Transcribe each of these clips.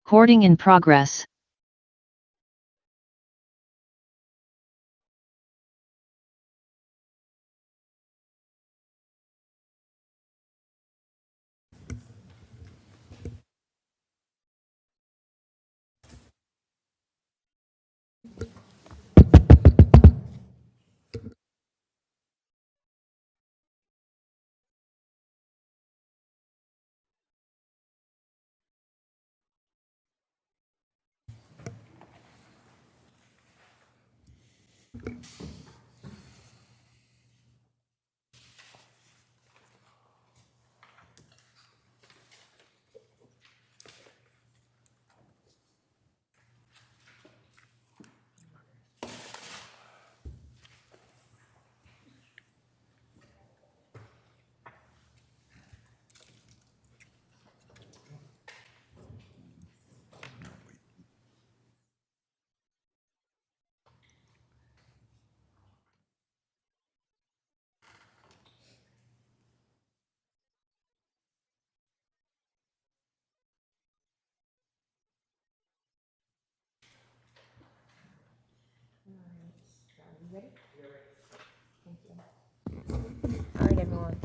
Recording in progress. All right, everyone.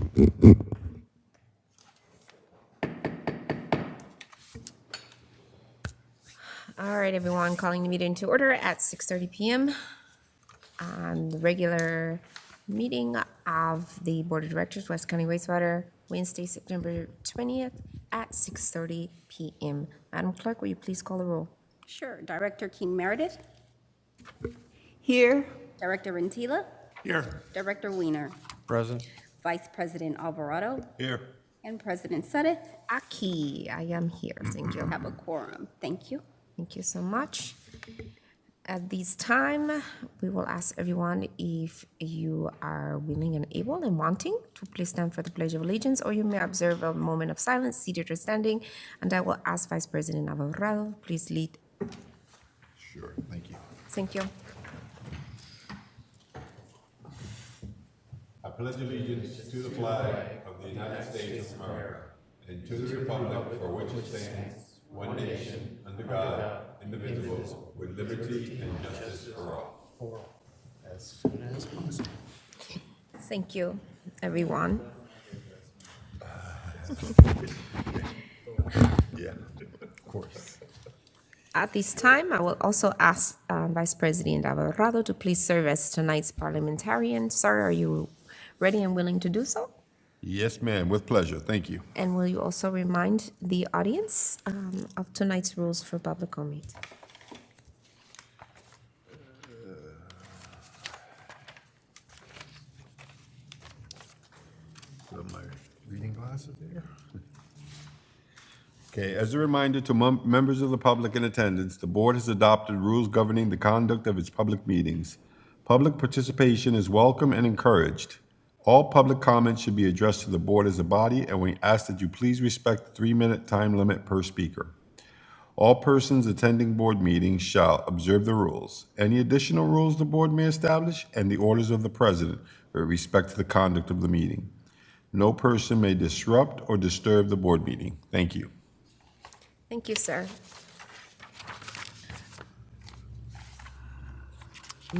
All right, everyone, calling the meeting to order at 6:30 p.m. on the regular meeting of the Board of Directors, West County Wastewater, Wednesday, September 20th at 6:30 p.m. Madam Clerk, will you please call the roll? Sure. Director King Meredith, Here. Director Rentila, Here. Director Weiner, Present. Vice President Alvarado, Here. and President Suddeth. Aki, I am here. Thank you. Have a quorum. Thank you. Thank you so much. At this time, we will ask everyone if you are willing and able and wanting to please stand for the Pledge of Allegiance, or you may observe a moment of silence, seated or standing, and I will ask Vice President Alvarado, please lead. Sure, thank you. Thank you. I pledge allegiance to the flag of the United States of America and to the republic for which it stands, one nation, under God, indivisible, with liberty and justice for all. As soon as possible. Thank you, everyone. Yeah, of course. At this time, I will also ask Vice President Alvarado to please serve as tonight's parliamentarian. Sir, are you ready and willing to do so? Yes, ma'am, with pleasure, thank you. And will you also remind the audience of tonight's rules for public comment? Put my reading glasses there. Okay, as a reminder to members of the public in attendance, the board has adopted rules governing the conduct of its public meetings. Public participation is welcome and encouraged. All public comments should be addressed to the board as a body, and we ask that you please respect the 3-minute time limit per speaker. All persons attending board meetings shall observe the rules, any additional rules the board may establish, and the orders of the president with respect to the conduct of the meeting. No person may disrupt or disturb the board meeting. Thank you. Thank you, sir.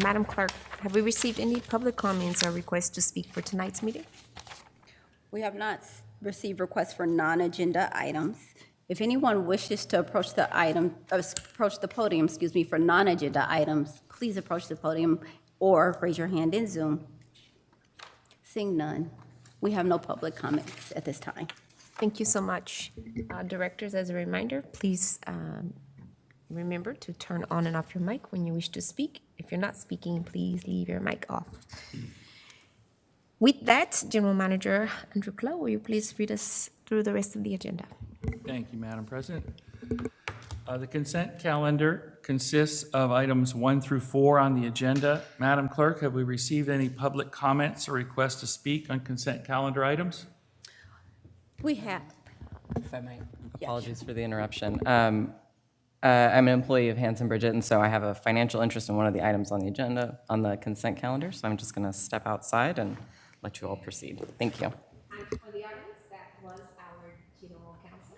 Madam Clerk, have we received any public comments or requests to speak for tonight's meeting? We have not received requests for non-agenda items. If anyone wishes to approach the podium, for non-agenda items, please approach the podium or raise your hand in Zoom. Seeing none, we have no public comments at this time. Thank you so much. Directors, as a reminder, please remember to turn on and off your mic when you wish to speak. If you're not speaking, please leave your mic off. With that, General Manager Andrew Clough, will you please read us through the rest of the agenda? Thank you, Madam President. The consent calendar consists of items 1 through 4 on the agenda. Madam Clerk, have we received any public comments or requests to speak on consent calendar items? We have. If I might, apologies for the interruption. I'm an employee of Hanson Bridget, and so I have a financial interest in one of the items on the agenda on the consent calendar, so I'm just going to step outside and let you all proceed. Thank you. And for the audience, that was our General Counsel.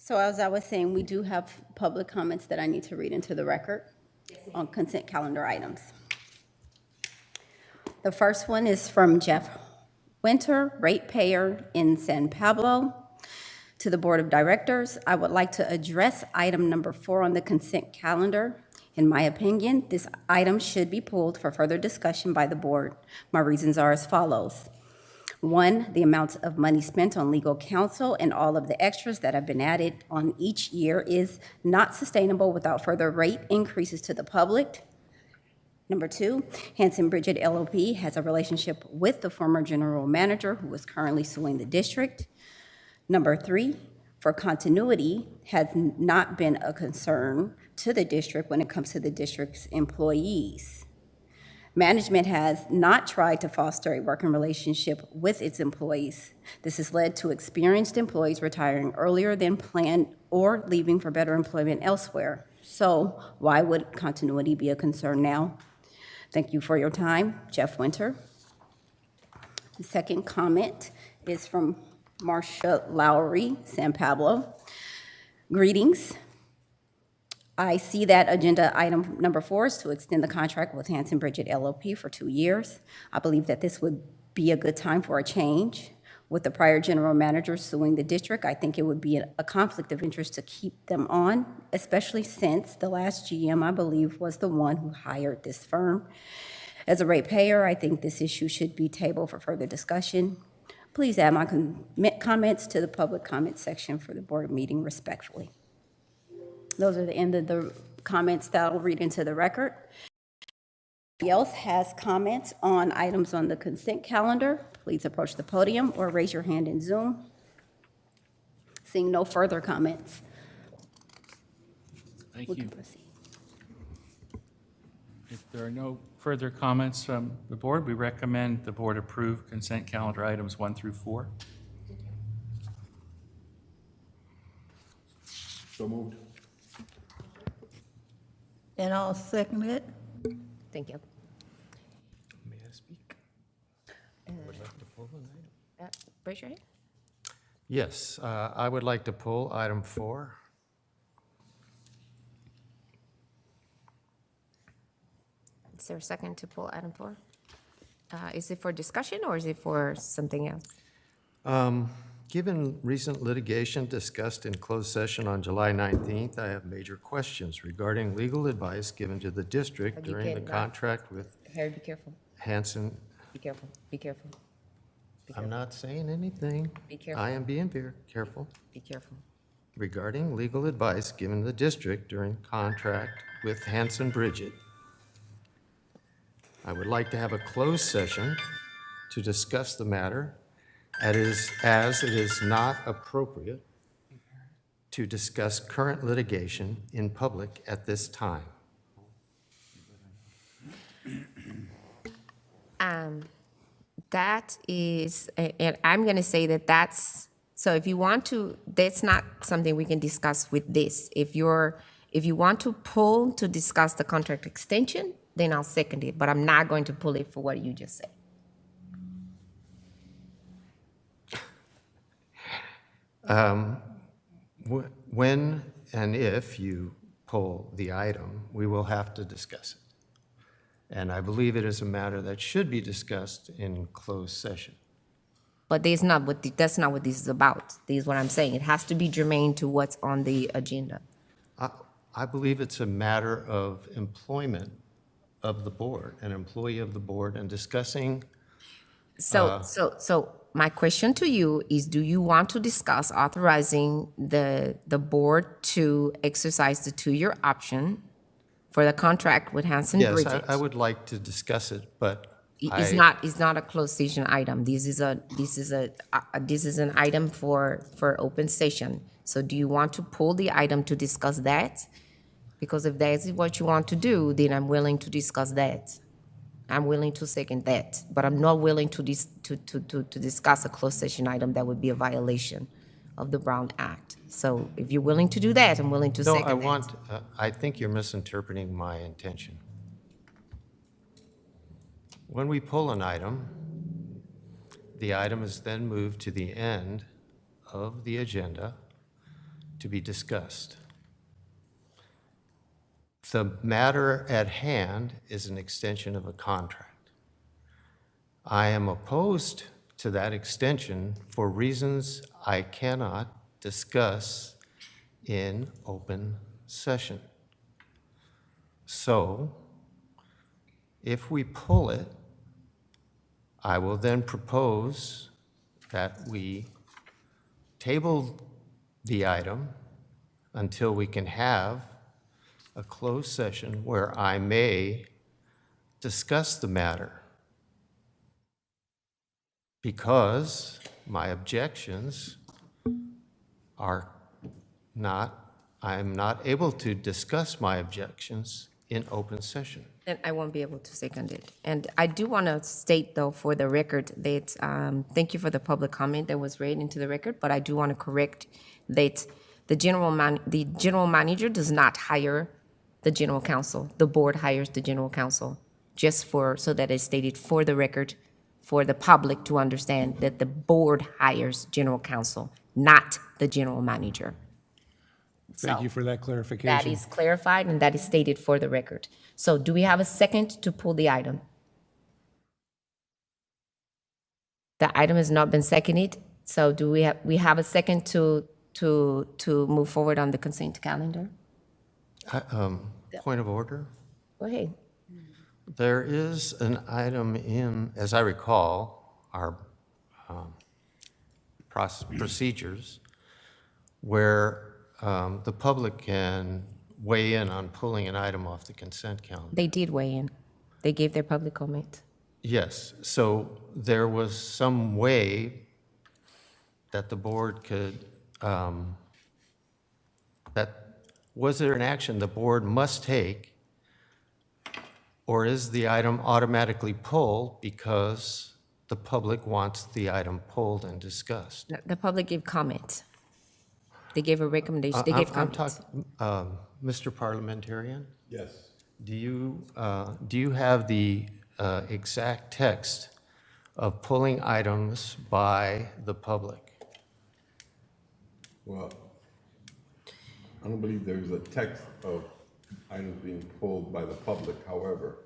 So as I was saying, we do have public comments that I need to read into the record on consent calendar items. The first one is from Jeff Winter, ratepayer in San Pablo. To the Board of Directors, I would like to address item number 4 on the consent calendar. In my opinion, this item should be pulled for further discussion by the board. My reasons are as follows. 1, the amount of money spent on legal counsel and all of the extras that have been added on each year is not sustainable without further rate increases to the public. Number 2, Hanson Bridget LLP has a relationship with the former general manager who is currently suing the district. Number 3, for continuity has not been a concern to the district when it comes to the district's employees. Management has not tried to foster a working relationship with its employees. This has led to experienced employees retiring earlier than planned or leaving for better employment elsewhere. So why would continuity be a concern now? Thank you for your time, Jeff Winter. The second comment is from Marcia Lowry, San Pablo. Greetings. I see that agenda item number 4 is to extend the contract with Hanson Bridget LLP for 2 years. I believe that this would be a good time for a change. With the prior general manager suing the district, I think it would be a conflict of interest to keep them on, especially since the last GM, I believe, was the one who hired this firm. As a ratepayer, I think this issue should be tabled for further discussion. Please add my comments to the public comment section for the board meeting respectfully. Those are the end of the comments that I'll read into the record. Anybody else has comments on items on the consent calendar, please approach the podium or raise your hand in Zoom. Seeing no further comments, Thank we you. can proceed. If there are no further comments from the board, we recommend the board approve consent calendar items 1 through 4. So moved. And I'll second it. Thank you. May I speak? Would like to pull an item. Raise your hand. Yes, I would like to pull item 4. Is there a second to pull item 4? Is it for discussion or is it for something else? Given recent litigation discussed in closed session on July 19th, I have major questions regarding legal advice given to the district But you during the cannot. contract with Harry, be careful. Hanson. Be careful. Be careful. I'm not saying anything. Be careful. I am being careful. Be careful. Regarding legal advice given the district during contract with Hanson Bridget. I would like to have a closed session to discuss the matter as it is not appropriate to discuss current litigation in public at this time. That is, and I'm going to say that that's, so if you want to, that's not something we can discuss with this. If you want to pull to discuss the contract extension, then I'll second it, but I'm not going to pull it for what you just said. When and if you pull the item, we will have to discuss it. And I believe it is a matter that should be discussed in closed session. But that's not what this is about. This is what I'm saying. It has to be germane to what's on the agenda. I believe it's a matter of employment of the board, an employee of the board, and discussing. So my question to you is, do you want to discuss authorizing the board to exercise the 2-year option for the contract with Hanson Yes, Bridget? I would like to discuss it, but It's not a closed session item. This is an item for open session. So do you want to pull the item to discuss that? Because if that is what you want to do, then I'm willing to discuss that. I'm willing to second that, but I'm not willing to discuss a closed session item that would be a violation of the Brown Act. So if you're willing to do that, I'm willing to No, second that. I think you're misinterpreting my intention. When we pull an item, the item is then moved to the end of the agenda to be discussed. The matter at hand is an extension of a contract. I am opposed to that extension for reasons I cannot discuss in open session. So, if we pull it, I will then propose that we table the item until we can have a closed session where I may discuss the matter, because my objections are not, I'm not able to discuss my objections in open session. Then I won't be able to second it. And I do want to state, though, for the record, that, thank you for the public comment that was read into the record, but I do want to correct that the general manager does not hire the general counsel. The board hires the general counsel, just so that it's stated for the record, for the public to understand that the board hires general counsel, not the general manager. Thank So you for that clarification. that is clarified and that is stated for the record. So do we have a second to pull the item? The item has not been seconded, so do we have a second to move forward on the consent calendar? Point of order? Go ahead. There is an item in, as I recall, our procedures where the public can weigh in on pulling an item off the consent calendar. They did weigh in. They gave their public comment. Yes, so there was some way that the board could, was there an action the board must take, or is the item automatically pulled because the public wants the item pulled and discussed? The public gave comment. They gave a recommendation, they gave I'm comment. talking, Mr. Parliamentarian, Yes. do you have the exact text of pulling items by the public? Well, I don't believe there's a text of items being pulled by the public. However,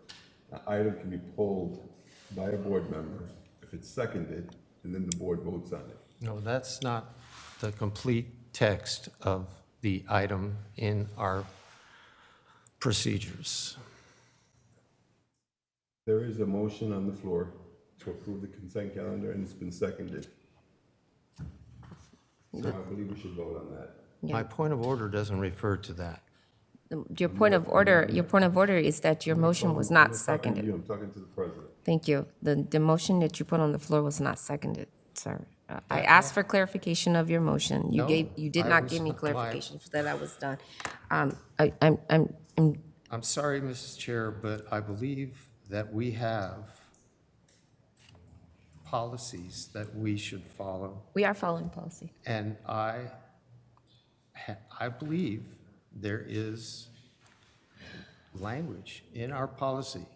an item can be pulled by a board member if it's seconded, and then the board votes on it. No, that's not the complete text of the item in our procedures. There is a motion on the floor to approve the consent calendar, and it's been seconded. So I believe we should vote on that. My point of order doesn't refer to that. Your point of order is that your motion was not I'm talking to seconded. you, I'm talking to the president. Thank you. The motion that you put on the floor was not seconded, sir. I asked for clarification of your motion. You No, did I not was- give me my- clarification that I was done. I'm sorry, Mrs. Chair, but I believe that we have policies that we should follow. We are following policy. And I believe there is language in our policy.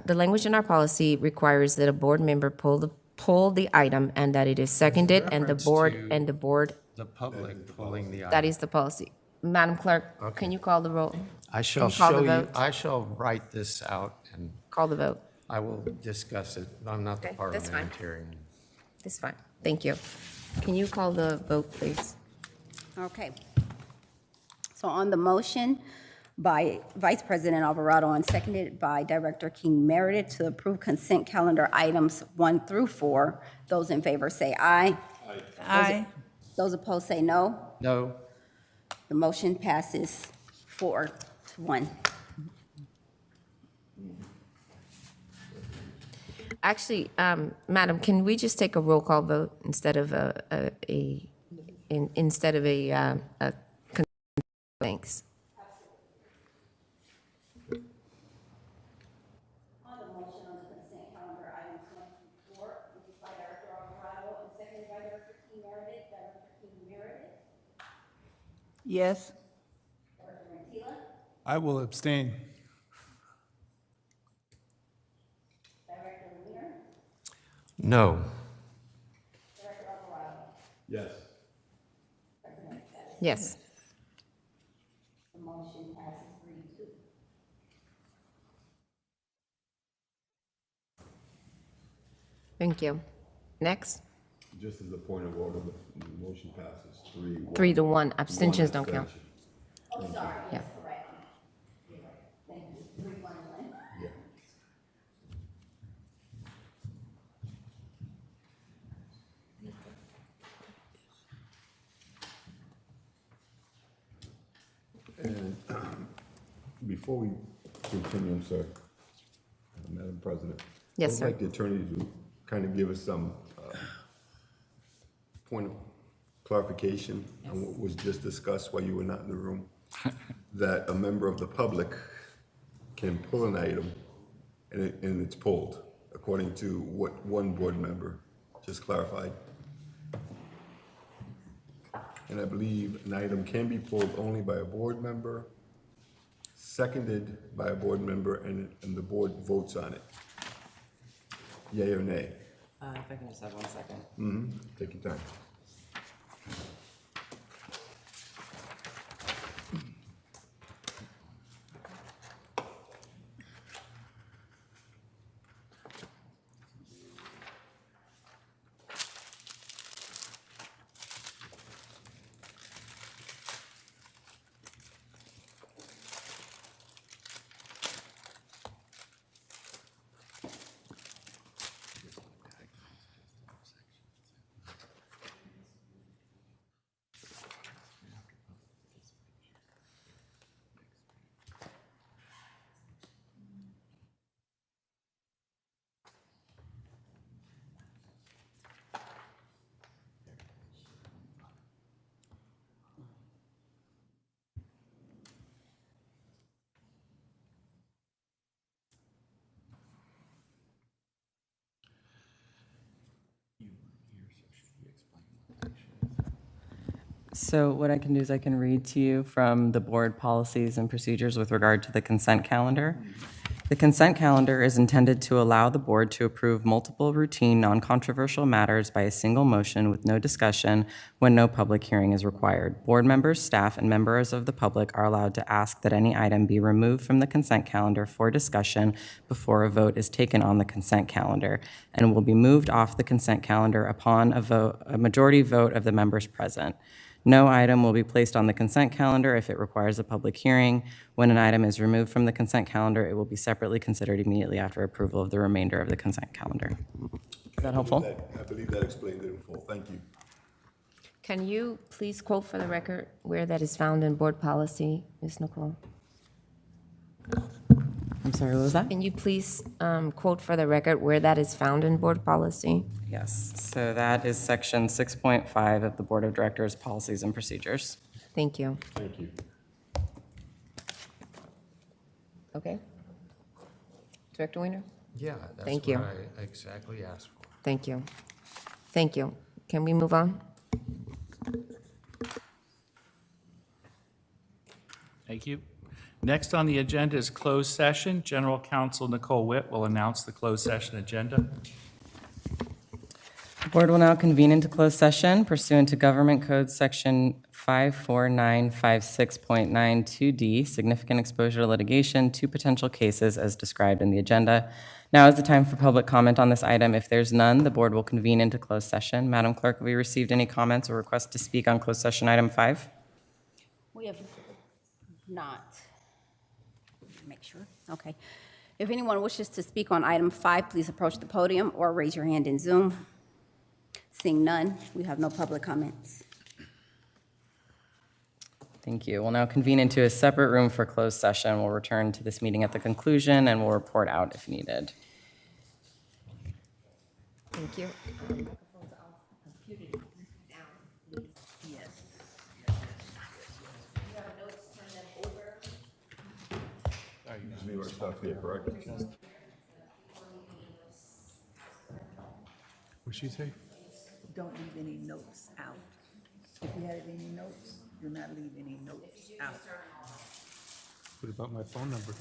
The language in our policy requires that a board member pull the item and that it is seconded and the Reference to- board, The public pulling the item. that is the policy. Madam Clerk, can you call the roll? I shall you call the show you, vote? I shall write this out and Call the vote. I will discuss it. I'm not the Okay, that's fine. parliamentarian. That's fine. Thank you. Can you call the vote, please? Okay. So on the motion by Vice President Alvarado and seconded by Director King Meredith to approve consent calendar items 1 through 4, those in favor say aye. Aye. Those opposed say no. No, The motion passes 4-1. Actually, Madam, can we just take a roll call vote instead of thanks? On the motion on the consent calendar, items 1 through 4, moved by Director Alvarado and seconded by Director King Meredith. Director King Meredith, Yes. Director Mantilla, I will abstain. Director Weiner, no. Director Alvarado. Yes. Yes. Thank you. Next, Just as a point of order, the motion passes 3-1. 3-1. Abstentions don't count. abstention. Yeah. Yeah. And before we continue, I'm sorry, Madam President. Yes, sir. I'd like the attorney to kind of give us some point of clarification on what was just discussed while you were not in the room. That a member of the public can pull an item and it's pulled, according to what one board member just clarified. And I believe an item can be pulled only by a board member, seconded by a board member, and the board votes on it. Yay or nay? If I can just have 1 second. Take your time. So what I can do is I can read to you from the board policies and procedures with regard to the consent calendar. The consent calendar is intended to allow the board to approve multiple routine, non-controversial matters by a single motion with no discussion when no public hearing is required. Board members, staff, and members of the public are allowed to ask that any item be removed from the consent calendar for discussion before a vote is taken on the consent calendar, and will be moved off the consent calendar upon a majority vote of the members present. No item will be placed on the consent calendar if it requires a public hearing. When an item is removed from the consent calendar, it will be separately considered immediately after approval of the remainder of the consent calendar. Is that helpful? I believe that explained it in full. Thank you. Can you please quote for the record where that is found in board policy, Ms. Nicole? I'm sorry, what was that? Can you please quote for the record where that is found in board policy? Yes, so that is section 6.5 of the Board of Directors Policies and Procedures. Thank you. Thank you. Okay. Director Weiner? Yeah, that's Thank what you. I exactly asked for. Thank you. Thank you. Can we move on? Thank you. Next on the agenda is closed session. General Counsel Nicole Witt will announce the closed session agenda. The board will now convene into closed session pursuant to Government Code Section 54956.92D, significant exposure to litigation, 2 potential cases as described in the agenda. Now is the time for public comment on this item. If there's none, the board will convene into closed session. Madam Clerk, have we received any comments or requests to speak on closed session item 5? We have not. Make sure. Okay. If anyone wishes to speak on item 5, please approach the podium or raise your hand in Zoom. Seeing none, we have no public comments. Thank you. We'll now convene into a separate room for closed session. We'll return to this meeting at the conclusion, and we'll report out if needed. Thank you. Just leave our stuff here, correct? What'd she say? Don't leave any notes out. If you have any notes, do not leave any notes out. What about my phone number?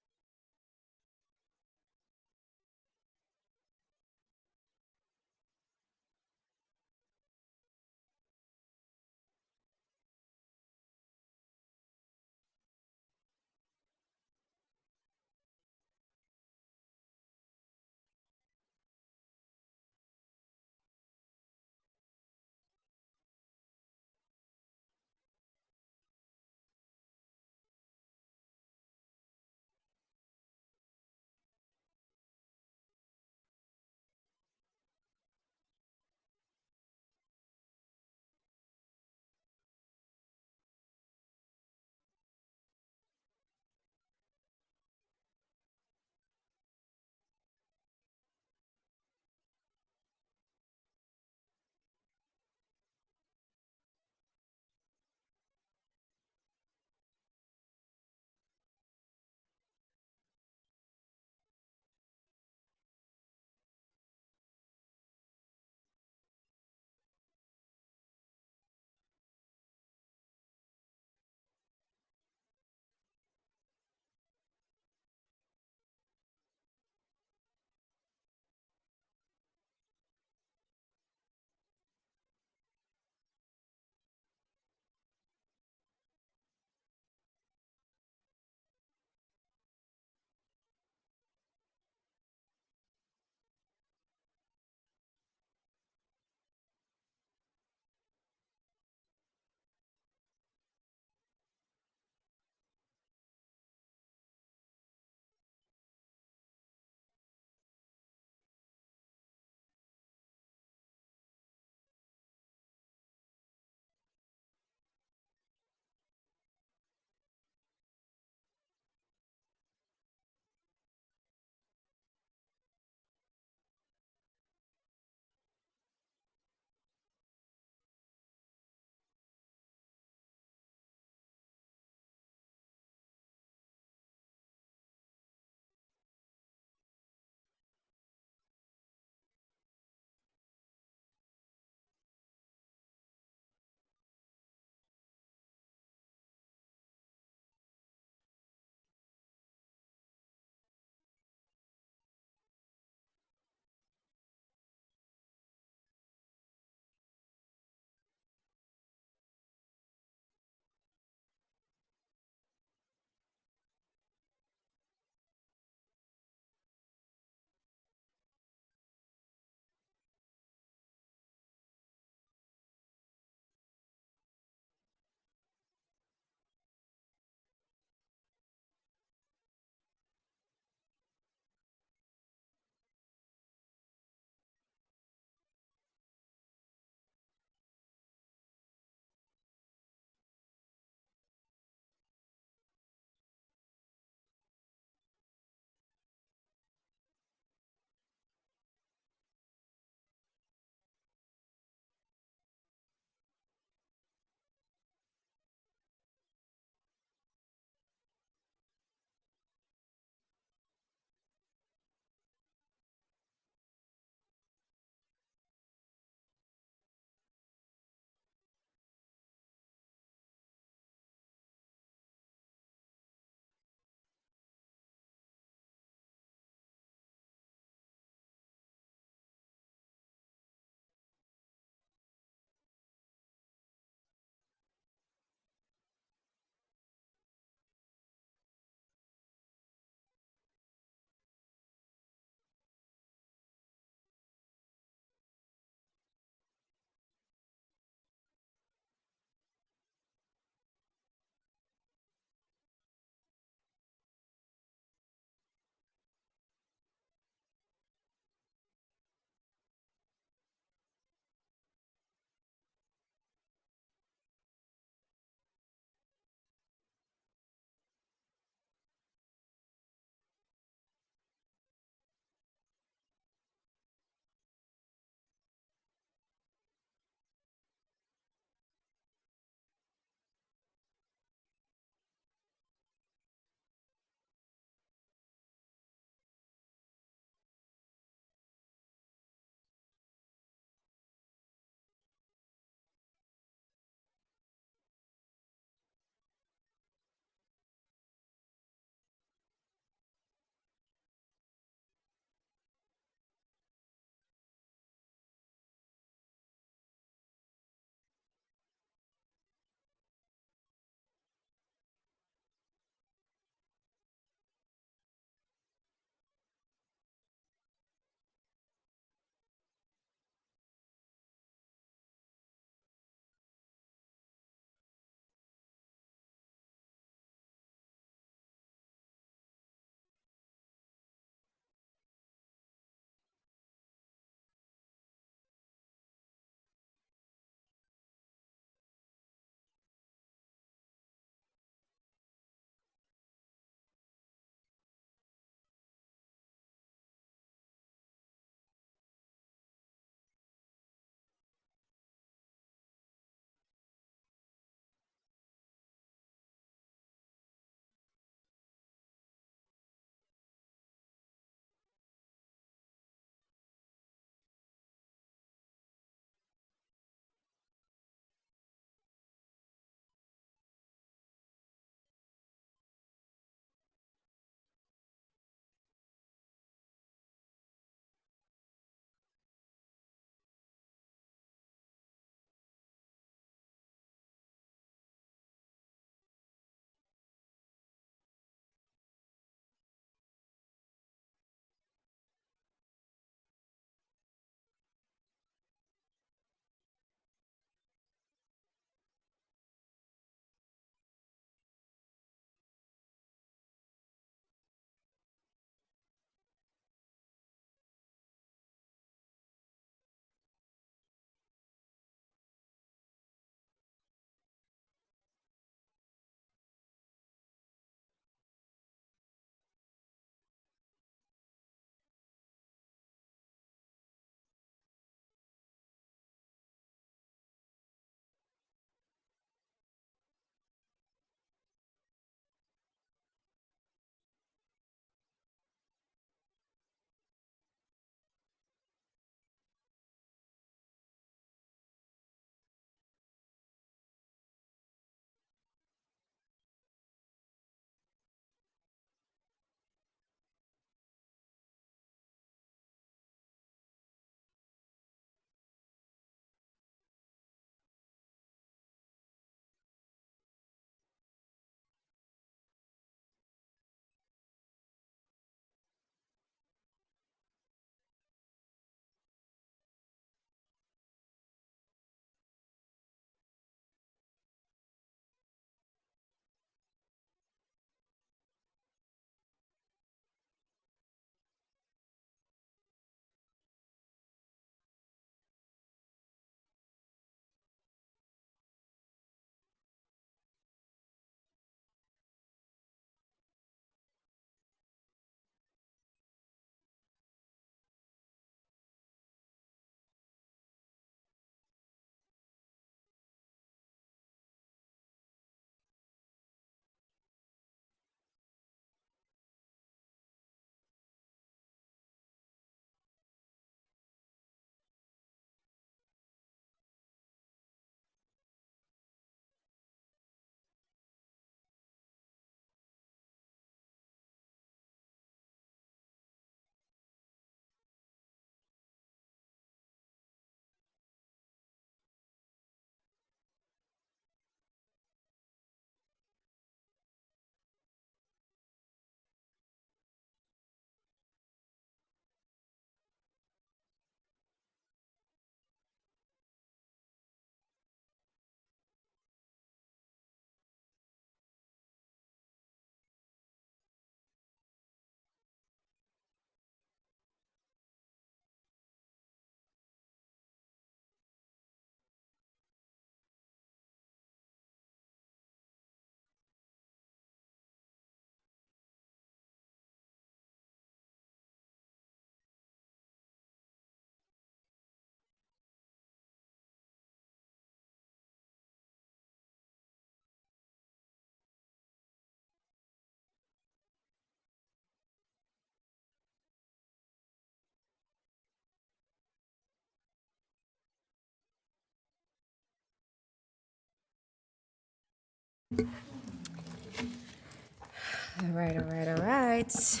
All right, all right, all right.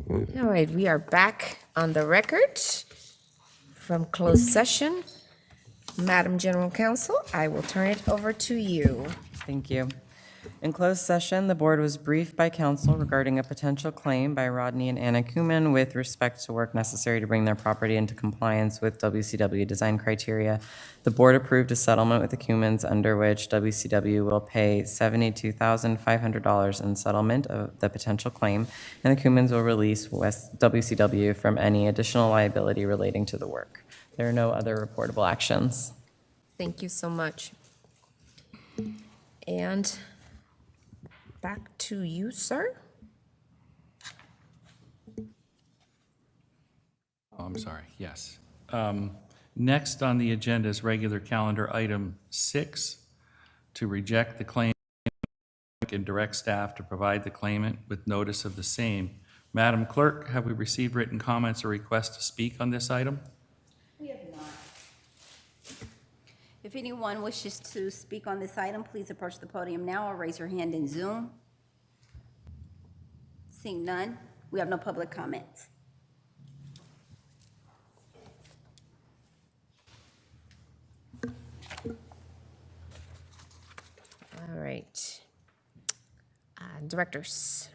All right, we are back on the record from closed session. Madam General Counsel, I will turn it over to you. Thank you. In closed session, the board was briefed by counsel regarding a potential claim by Rodney and Anna Kuhlman with respect to work necessary to bring their property into compliance with WCW design criteria. The board approved a settlement with the Kuhlmans under which WCW will pay $72,500 in settlement of the potential claim, and the Kuhlmans will release WCW from any additional liability relating to the work. There are no other reportable actions. Thank you so much. And back to you, sir. Oh, I'm sorry, yes. Next on the agenda is regular calendar item 6, to reject the claim and direct staff to provide the claimant with notice of the same. Madam Clerk, have we received written comments or requests to speak on this item? We have not. If anyone wishes to speak on this item, please approach the podium now or raise your hand in Zoom. Seeing none, we have no public comments. All right. Directors,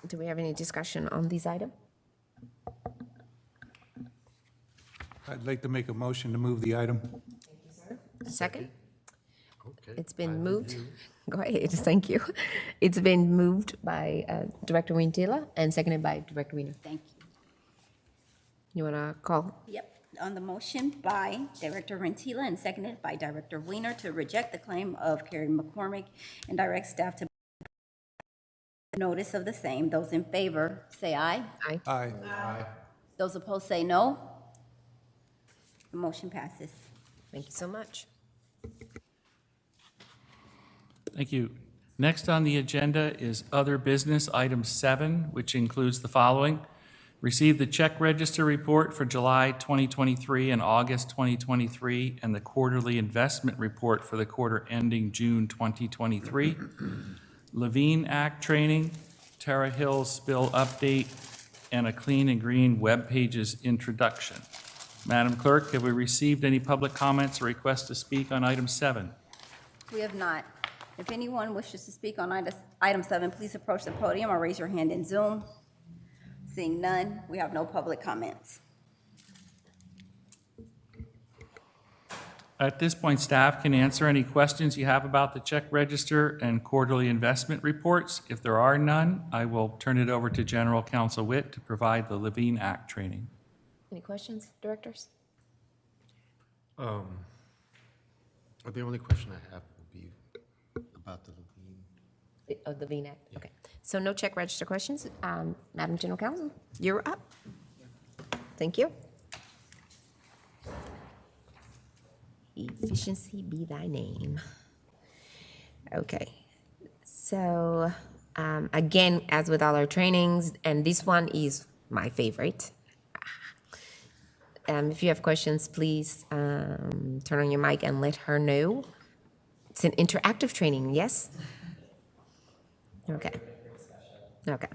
do we have any discussion on this item? I'd like to make a motion to move the item. Second? Okay. It's been moved. Go ahead, thank you. It's been moved by Director Wintila and seconded by Director Wiener. Thank you. You want to call? Yep, on the motion by Director Rentila and seconded by Director Weiner to reject the claim of Carrie McCormick and direct staff to notice of the same. Those in favor, say aye. Aye. Aye. Those opposed, say no. The motion passes. Thank you so much. Thank you. Next on the agenda is other business, item 7, which includes the following. Receive the check register report for July 2023 and August 2023, and the quarterly investment report for the quarter ending June 2023. Levine Act training, Terra Hills spill update, and a Clean and Green web pages introduction. Madam Clerk, have we received any public comments or requests to speak on item 7? We have not. If anyone wishes to speak on item 7, please approach the podium or raise your hand in Zoom. Seeing none, we have no public comments. At this point, staff can answer any questions you have about the check register and quarterly investment reports. If there are none, I will turn it over to General Counsel Witt to provide the Levine Act training. Any questions, directors? The only question I have would be about the Levine. Oh, the Levine Act, okay. So no check register questions. Madam General Counsel, you're up. Thank you. Efficiency be thy name. Okay, so again, as with all our trainings, and this one is my favorite. If you have questions, please turn on your mic and let her know. It's an interactive training, yes? Okay. Okay.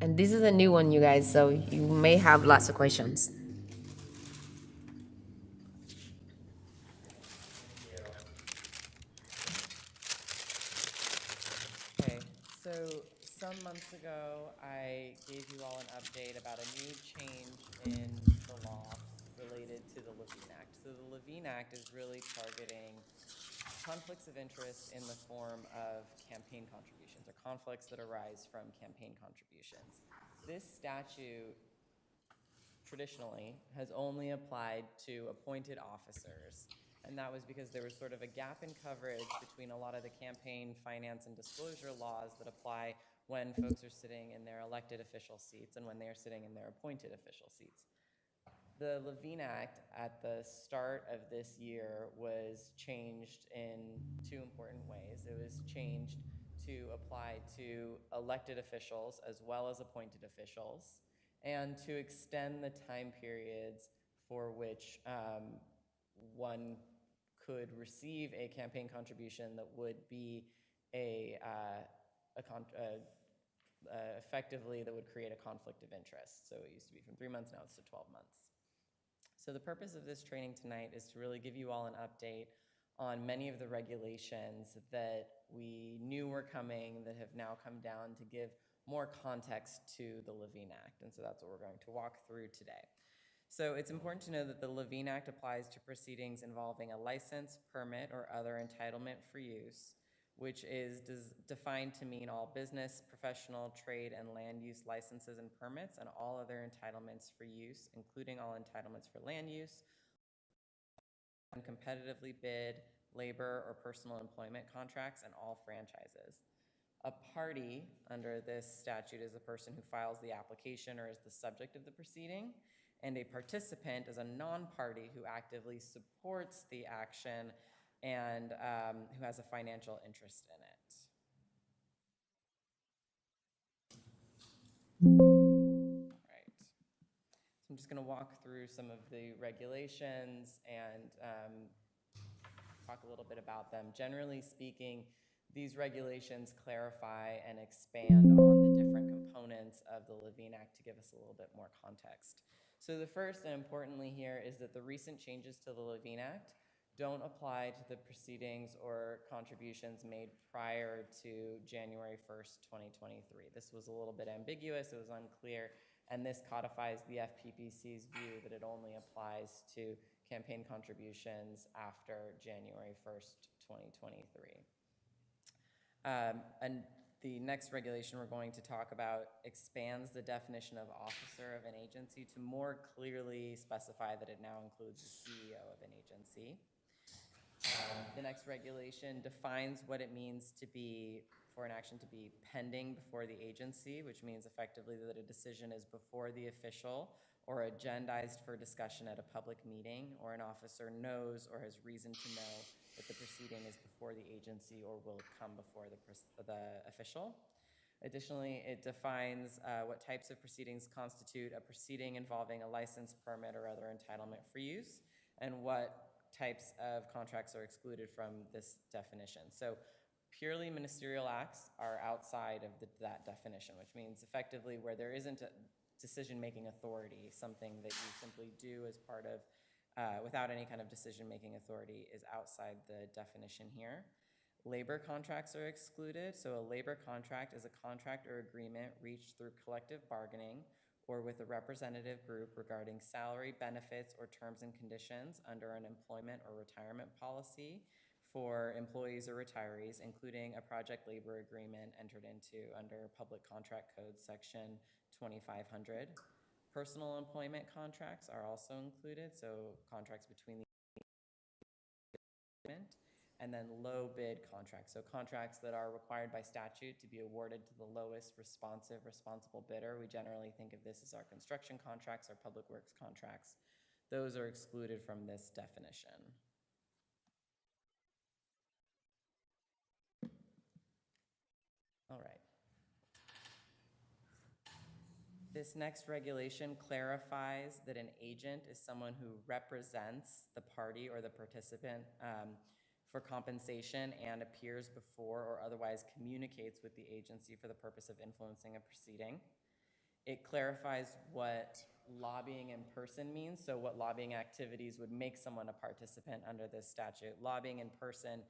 And this is a new one, you guys, so you may have lots of questions. Okay, so some months ago, I gave you all an update about a new change in the law related to the Levine Act. So the Levine Act is really targeting conflicts of interest in the form of campaign contributions or conflicts that arise from campaign contributions. This statute traditionally has only applied to appointed officers. And that was because there was sort of a gap in coverage between a lot of the campaign finance and disclosure laws that apply when folks are sitting in their elected official seats and when they are sitting in their appointed official seats. The Levine Act at the start of this year was changed in two important ways. It was changed to apply to elected officials as well as appointed officials, and to extend the time periods for which one could receive a campaign contribution that would be effectively that would create a conflict of interest. So it used to be from 3 months, now it's to 12 months. So the purpose of this training tonight is to really give you all an update on many of the regulations that we knew were coming that have now come down to give more context to the Levine Act. And so that's what we're going to walk through today. So it's important to know that the Levine Act applies to proceedings involving a license, permit, or other entitlement for use, which is defined to mean all business, professional, trade, and land use licenses and permits, and all other entitlements for use, including all entitlements for land use, and competitively bid, labor, or personal employment contracts, and all franchises. A party under this statute is a person who files the application or is the subject of the proceeding, and a participant is a non-party who actively supports the action and who has a financial interest in it. All right. So I'm just going to walk through some of the regulations and talk a little bit about them. Generally speaking, these regulations clarify and expand on the different components of the Levine Act to give us a little bit more context. So the first, and importantly here, is that the recent changes to the Levine Act don't apply to the proceedings or contributions made prior to January 1st, 2023. This was a little bit ambiguous, it was unclear, and this codifies the FPPC's view that it only applies to campaign contributions after January 1st, 2023. And the next regulation we're going to talk about expands the definition of officer of an agency to more clearly specify that it now includes the CEO of an agency. The next regulation defines what it means to be, for an action to be pending before the agency, which means effectively that a decision is before the official or agendized for discussion at a public meeting, or an officer knows or has reason to know that the proceeding is before the agency or will come before the official. Additionally, it defines what types of proceedings constitute a proceeding involving a license, permit, or other entitlement for use, and what types of contracts are excluded from this definition. So purely ministerial acts are outside of that definition, which means effectively where there isn't a decision-making authority, something that you simply do as part of, without any kind of decision-making authority, is outside the definition here. Labor contracts are excluded. So a labor contract is a contract or agreement reached through collective bargaining or with a representative group regarding salary, benefits, or terms and conditions under an employment or retirement policy for employees or retirees, including a project labor agreement entered into under Public Contract Code Section 2500. Personal employment contracts are also included, so contracts between the and then low bid contracts. So contracts that are required by statute to be awarded to the lowest responsible bidder. We generally think of this as our construction contracts or public works contracts. Those are excluded from this definition. All right. This next regulation clarifies that an agent is someone who represents the party or the participant for compensation and appears before or otherwise communicates with the agency for the purpose of influencing a proceeding. It clarifies what lobbying in person means, so what lobbying activities would make someone a participant under this statute. Lobbying in person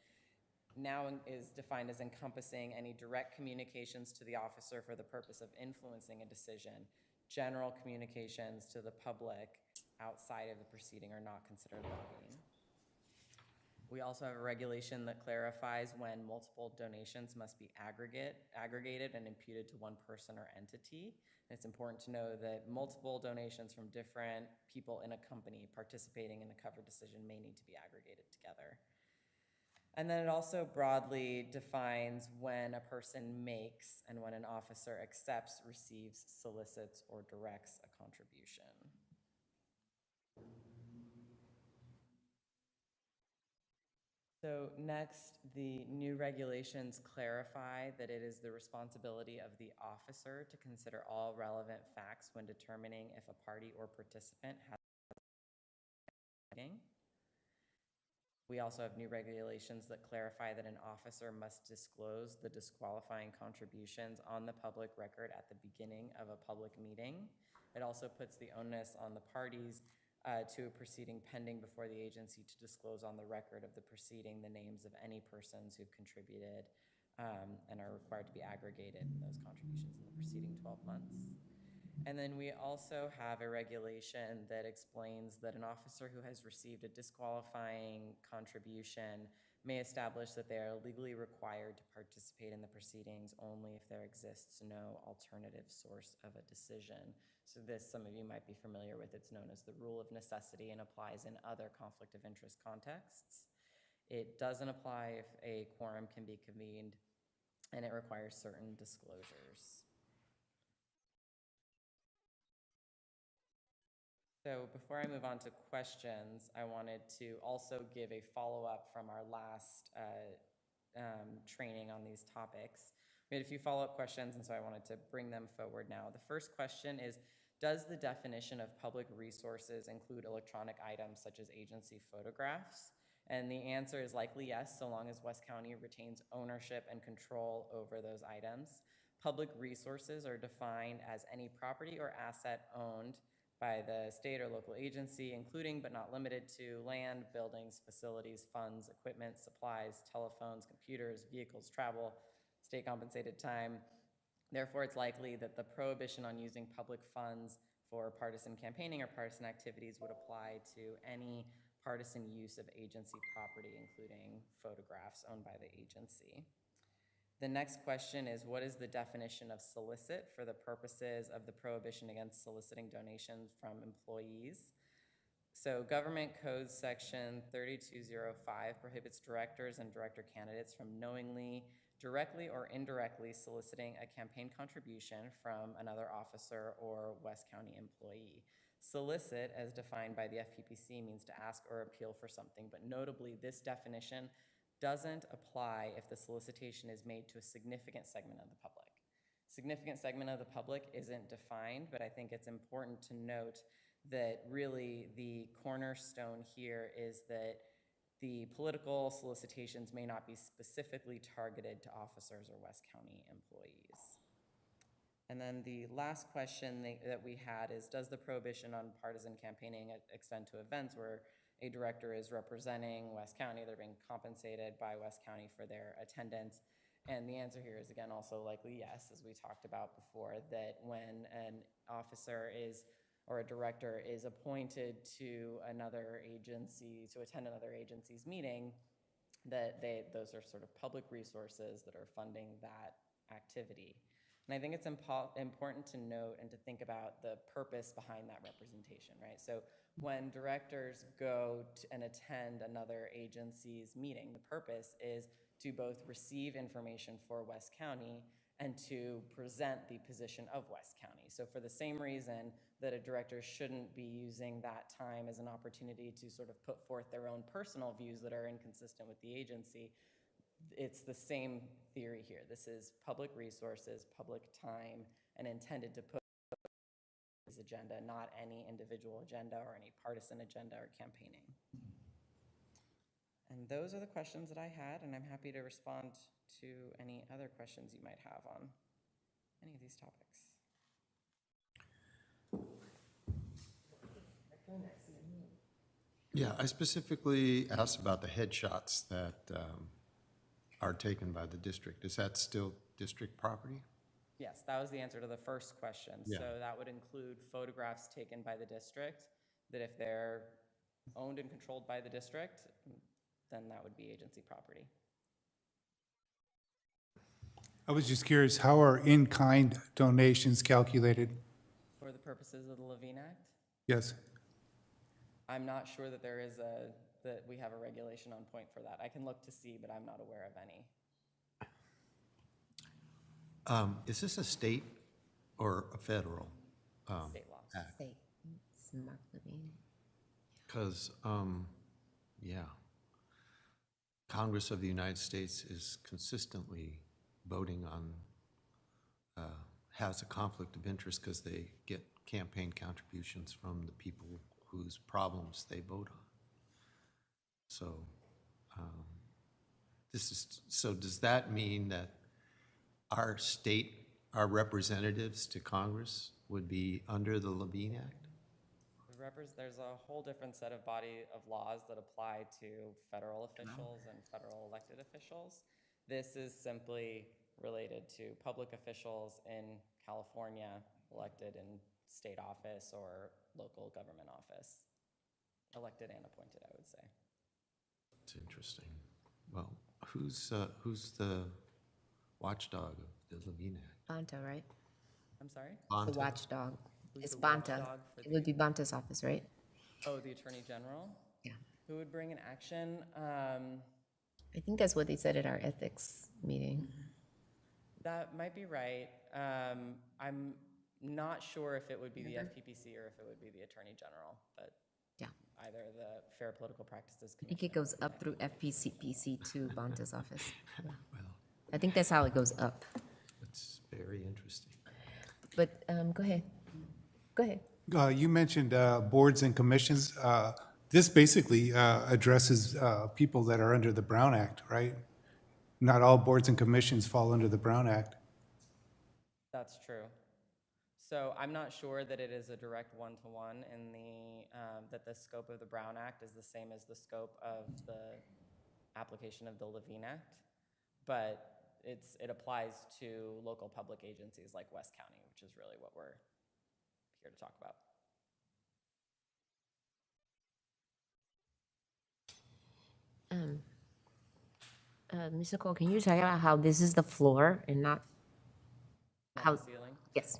now is defined as encompassing any direct communications to the officer for the purpose of influencing a decision. General communications to the public outside of the proceeding are not considered lobbying. We also have a regulation that clarifies when multiple donations must be aggregated and imputed to one person or entity. And it's important to know that multiple donations from different people in a company participating in a covered decision may need to be aggregated together. And then it also broadly defines when a person makes and when an officer accepts, receives, solicits, or directs a contribution. So next, the new regulations clarify that it is the responsibility of the officer to consider all relevant facts when determining if a party or participant has a meeting. We also have new regulations that clarify that an officer must disclose the disqualifying contributions on the public record at the beginning of a public meeting. It also puts the onus on the parties to a proceeding pending before the agency to disclose on the record of the proceeding the names of any persons who've contributed and are required to be aggregated in those contributions in the preceding 12 months. And then we also have a regulation that explains that an officer who has received a disqualifying contribution may establish that they are legally required to participate in the proceedings only if there exists no alternative source of a decision. So this, some of you might be familiar with, it's known as the rule of necessity and applies in other conflict of interest contexts. It doesn't apply if a quorum can be convened, and it requires certain disclosures. So before I move on to questions, I wanted to also give a follow-up from our last training on these topics. We had a few follow-up questions, and so I wanted to bring them forward now. The first question is, does the definition of public resources include electronic items such as agency photographs? And the answer is likely yes, so long as West County retains ownership and control over those items. Public resources are defined as any property or asset owned by the state or local agency, including but not limited to land, buildings, facilities, funds, equipment, supplies, telephones, computers, vehicles, travel, state compensated time. Therefore, it's likely that the prohibition on using public funds for partisan campaigning or partisan activities would apply to any partisan use of agency property, including photographs owned by the agency. The next question is, what is the definition of solicit for the purposes of the prohibition against soliciting donations from employees? So Government Code Section 3205 prohibits directors and director candidates from knowingly, directly or indirectly soliciting a campaign contribution from another officer or West County employee. Solicit, as defined by the FPPC, means to ask or appeal for something, but notably this definition doesn't apply if the solicitation is made to a significant segment of the public. Significant segment of the public isn't defined, but I think it's important to note that really the cornerstone here is that the political solicitations may not be specifically targeted to officers or West County employees. And then the last question that we had is, does the prohibition on partisan campaigning extend to events where a director is representing West County, they're being compensated by West County for their attendance? And the answer here is, again, also likely yes, as we talked about before, that when an officer is, or a director is appointed to another agency, to attend another agency's meeting, that those are sort of public resources that are funding that activity. And I think it's important to note and to think about the purpose behind that representation, right? So when directors go and attend another agency's meeting, the purpose is to both receive information for West County and to present the position of West County. So for the same reason that a director shouldn't be using that time as an opportunity to sort of put forth their own personal views that are inconsistent with the agency, it's the same theory here. This is public resources, public time, and intended to put his agenda, not any individual agenda or any partisan agenda or campaigning. And those are the questions that I had, and I'm happy to respond to any other questions you might have on any of these topics. Yeah, I specifically asked about the headshots that are taken by the district. Is that still district property? Yes, that was the answer to the first question. Yeah. So that would include photographs taken by the district, that if they're owned and controlled by the district, then that would be agency property. I was just curious, how are in-kind donations calculated? For the purposes of the Levine Act, Yes. I'm not sure that there is that we have a regulation on point for that. I can look to see, but I'm not aware of any. Is this a state or a federal State law. act? State, it's Mark Levine. Because, yeah. Congress of the United States is consistently voting on, has a conflict of interest because they get campaign contributions from the people whose problems they vote on. So, so does that mean that our state, our representatives to Congress would be under the Levine Act? There's a whole different set of body of laws that apply to federal officials and federal elected officials. This is simply related to public officials in California elected in state office or local government office. Elected and appointed, I would say. It's interesting. Well, who's the watchdog of the Levine Act? Banta, right? I'm sorry? The Bonta? watchdog. Who's It's the Banta. watchdog for It would be Banta's office, right? Oh, the Attorney General? Yeah. Who would bring an action? I think that's what they said at our ethics meeting. That might be right. I'm not sure if it would be the FPPC or if it would be the Attorney General, but Yeah. either the Fair Political Practices I think it Commission. goes up through FPCPC to Banta's office. Yeah. Well, I think that's how it goes up. it's very interesting. But go ahead. Go ahead. You mentioned boards and commissions. This basically addresses people that are under the Brown Act, right? Not all boards and commissions fall under the Brown Act. That's true. So I'm not sure that it is a direct one-to-one in the, that the scope of the Brown Act is the same as the scope of the application of the Levine Act, but it applies to local public agencies like West County, which is really what we're here to talk about. Ms. Nicole, can you talk about how this is the floor and not how? The ceiling. Yes.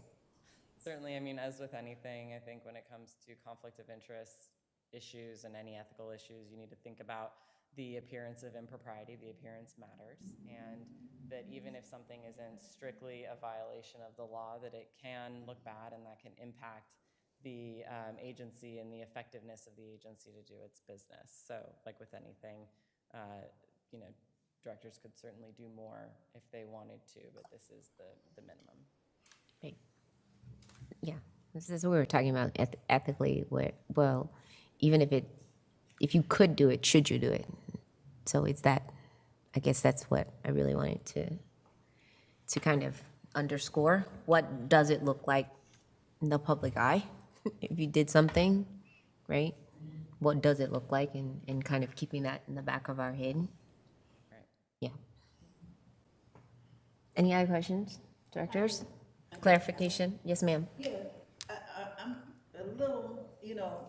Certainly, I mean, as with anything, I think when it comes to conflict of interest issues and any ethical issues, you need to think about the appearance of impropriety. The appearance matters, and that even if something isn't strictly a violation of the law, that it can look bad and that can impact the agency and the effectiveness of the agency to do its business. So, like with anything, you know, directors could certainly do more if they wanted to, but this is the minimum. Right. Yeah, this is what we were talking about ethically. Well, even if you could do it, should you do it? So it's that. I guess that's what I really wanted to kind of underscore. What does it look like in the public eye if you did something, right? What does it look like, and kind of keeping that in the back of our head. Right. Yeah. Any other questions, directors? Clarification? Yes, ma'am. Yeah, I'm a little,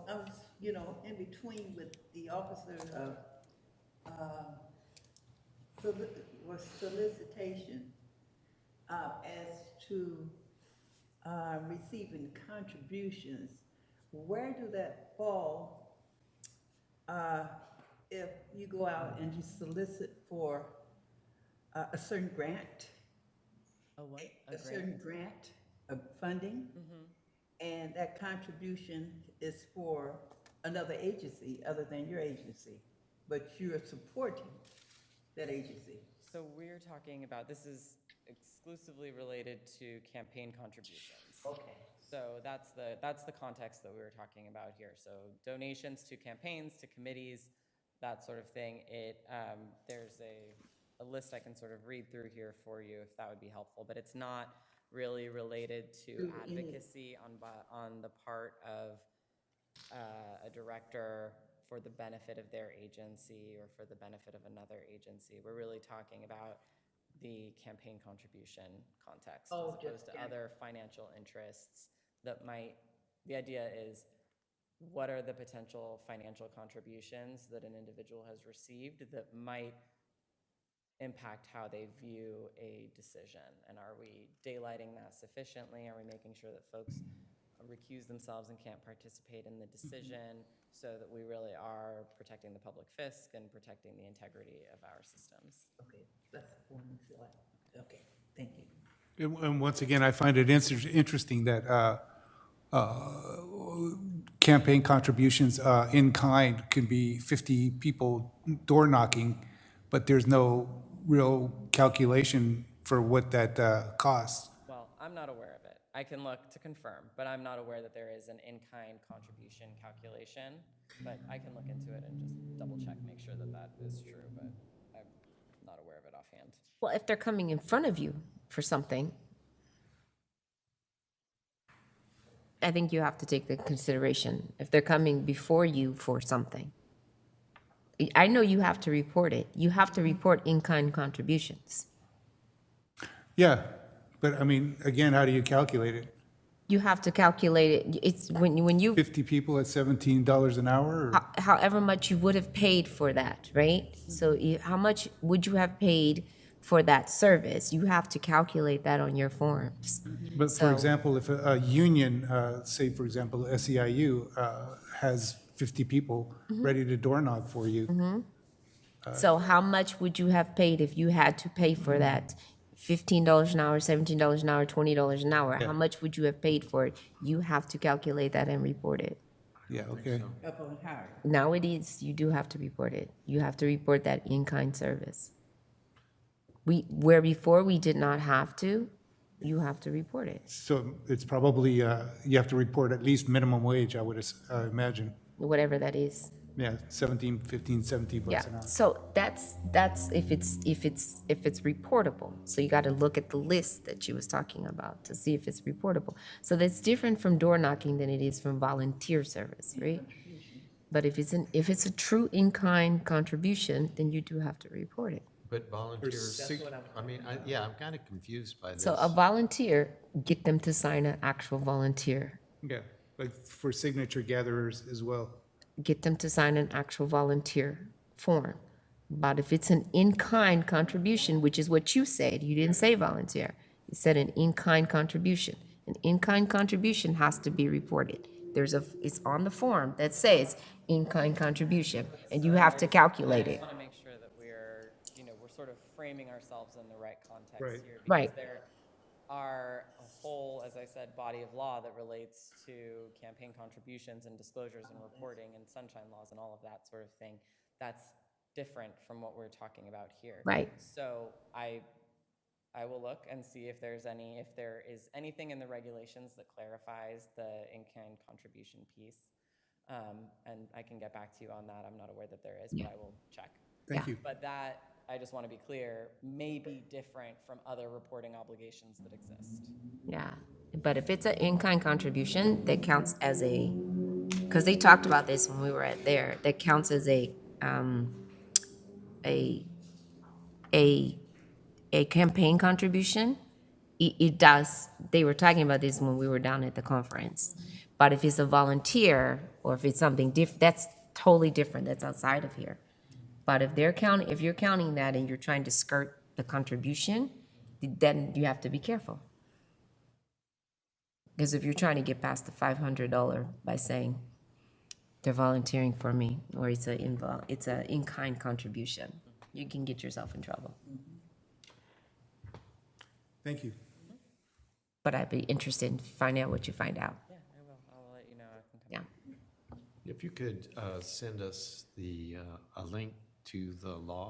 I was, in between with the officer of, solicitation, as to, receiving contributions. Where do that fall, if you go out and you solicit for, a certain grant? A what? A certain grant of funding, and that contribution is for another agency other than your agency, but you're supporting that agency. So we're talking about, this is exclusively related to campaign contributions. Okay. So that's the context that we were talking about here. So donations to campaigns, to committees, that sort of thing. There's a list I can sort of read through here for you if that would be helpful, but it's not really related to advocacy on the part of a director for the benefit of their agency or for the benefit of another agency. We're really talking about the campaign contribution context as opposed to other financial interests that might, the idea is, what are the potential financial contributions that an individual has received that might impact how they view a decision? And are we daylighting that sufficiently? Are we making sure that folks recuse themselves and can't participate in the decision so that we really are protecting the public fisc and protecting the integrity of our systems? Okay, that's the one we feel like. Okay, thank you. And once again, I find it interesting that campaign contributions in kind can be 50 people door knocking, but there's no real calculation for what that costs. Well, I'm not aware of it. I can look to confirm, but I'm not aware that there is an in-kind contribution calculation. But I can look into it and just double check, make sure that that is true, but I'm not aware of it offhand. Well, if they're coming in front of you for something, I think you have to take the consideration. If they're coming before you for something, I know you have to report it. You have to report in-kind contributions. Yeah, but I mean, again, how do you calculate it? You have to calculate it. It's when you 50 people at $17 an hour? Or? however much you would have paid for that, right? So how much would you have paid for that service? You have to calculate that on your forms. But for So- example, if a union, say for example, SEIU, has 50 people ready to door knock for you, So how much would you have paid if you had to pay for that? $15 an hour, $17 an hour, $20 an hour? How much would you have paid for it? You have to calculate that and report it. yeah, okay. Up on higher. Nowadays, you do have to report it. You have to report that in-kind service. Where before we did not have to, you have to report it, So it's probably, you have to report at least minimum wage, I would imagine. whatever that is. Yeah, 17, 15, 17 bucks an Yeah, hour. so that's if it's reportable. So you got to look at the list that she was talking about to see if it's reportable. So that's different from door knocking than it is from volunteer service, right? But if it's a true in-kind contribution, then you do have to report it. But volunteers, I mean, yeah, I'm kind of confused by this. So a volunteer, get them to sign an actual volunteer. Yeah, like for signature gatherers as well. Get them to sign an actual volunteer form. But if it's an in-kind contribution, which is what you said, you didn't say volunteer, you said an in-kind contribution. An in-kind contribution has to be reported. It's on the form that says in-kind contribution, and you have to calculate I it. just want to make sure that we're sort of framing ourselves in the right context Right. here. Right. Because there are a whole, as I said, body of law that relates to campaign contributions and disclosures and reporting and sunshine laws and all of that sort of thing. That's different from what we're talking about here. Right. So I will look and see if there is anything in the regulations that clarifies the in-kind contribution piece. And I can get back to you on that. I'm not aware that there is, but I will check. Thank you. But that, I just want to be clear, may be different from other reporting obligations that exist. Yeah, but if it's an in-kind contribution, that counts as because they talked about this when we were that counts as a campaign contribution. It does, they were talking about this when we were down at the conference. But if it's a volunteer, or if it's something different, that's totally different, that's outside of here. But if you're counting that and you're trying to skirt the contribution, then you have to be careful. Because if you're trying to get past the $500 by saying they're volunteering for me, or it's a in-kind contribution, you can get yourself in trouble. Thank you. But I'd be interested in finding out what you find out. Yeah, I will. I'll let you know. I can come Yeah. If you could send us a link to the law,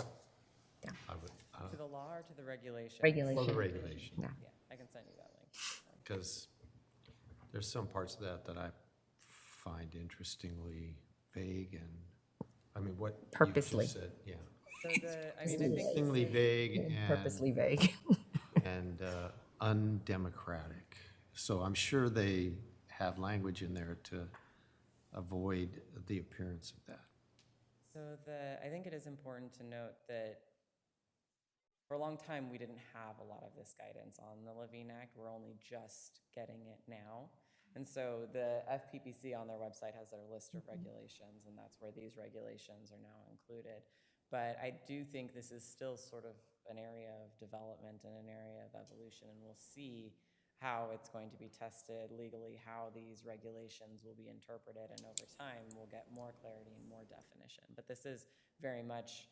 Yeah. I would, to the law or to the regulation? Regulation. well, the regulation, Yeah. Yeah, I can send you that link. because there's some parts of that I find interestingly vague and, I mean, what you Purposely. just said, yeah. So I think Interestingly vague and. Purposely vague. and undemocratic. So I'm sure they have language in there to avoid the appearance of that. So I think it is important to note that for a long time, we didn't have a lot of this guidance on the Levine Act. We're only just getting it now. And so the FPPC on their website has their list of regulations, and that's where these regulations are now included. But I do think this is still sort of an area of development and an area of evolution, and we'll see how it's going to be tested legally, how these regulations will be interpreted, and over time, we'll get more clarity and more definition. But this is very much,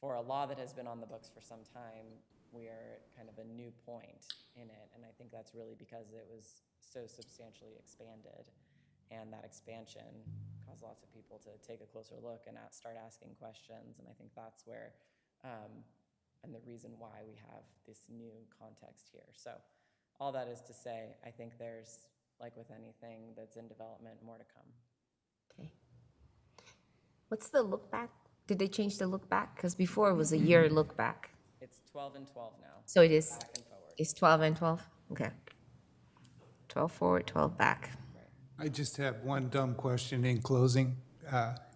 for a law that has been on the books for some time, we are at kind of a new point in it, and I think that's really because it was so substantially expanded, and that expansion caused lots of people to take a closer look and start asking questions, and I think that's where and the reason why we have this new context here. So all that is to say, I think there's, like with anything that's in development, more to come. Okay. What's the look back? Did they change the look back? Because before it was a year look back. It's 12 and 12 now. So it is, Back and forward. it's 12 and 12? Okay. 12 forward, 12 back. I just have one dumb question in closing.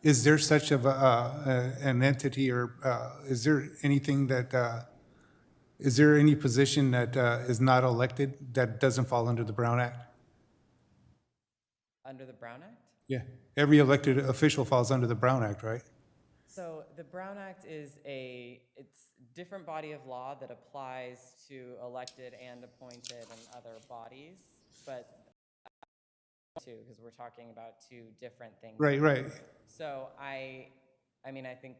Is there such of an entity, or is there anything that, is there any position that is not elected that doesn't fall under the Brown Act? Under the Brown Act? Yeah, every elected official falls under the Brown Act, right? So the Brown Act is it's different body of law that applies to elected and appointed and other bodies, but too, because we're talking about two different things. Right, right. So I mean, I think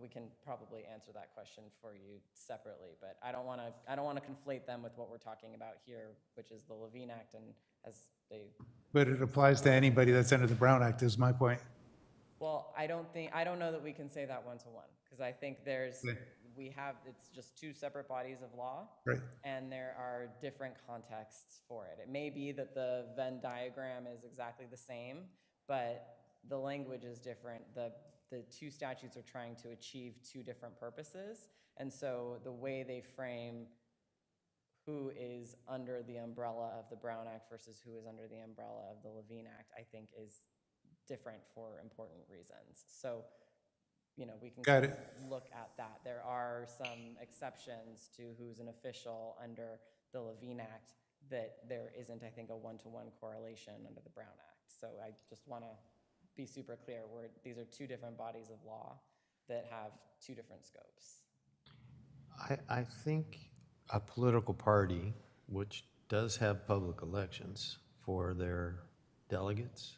we can probably answer that question for you separately, but I don't want to conflate them with what we're talking about here, which is the Levine Act, and as they. But it applies to anybody that's under the Brown Act, is my point. Well, I don't know that we can say that one-to-one, because I think it's just two separate bodies of law. Right. And there are different contexts for it. It may be that the Venn diagram is exactly the same, but the language is different. The two statutes are trying to achieve two different purposes. And so the way they frame who is under the umbrella of the Brown Act versus who is under the umbrella of the Levine Act, I think is different for important reasons. So, we can Got it. look at that. There are some exceptions to who's an official under the Levine Act that there isn't, I think, a one-to-one correlation under the Brown Act. So I just want to be super clear. These are two different bodies of law that have two different scopes. I think a political party, which does have public elections for their delegates,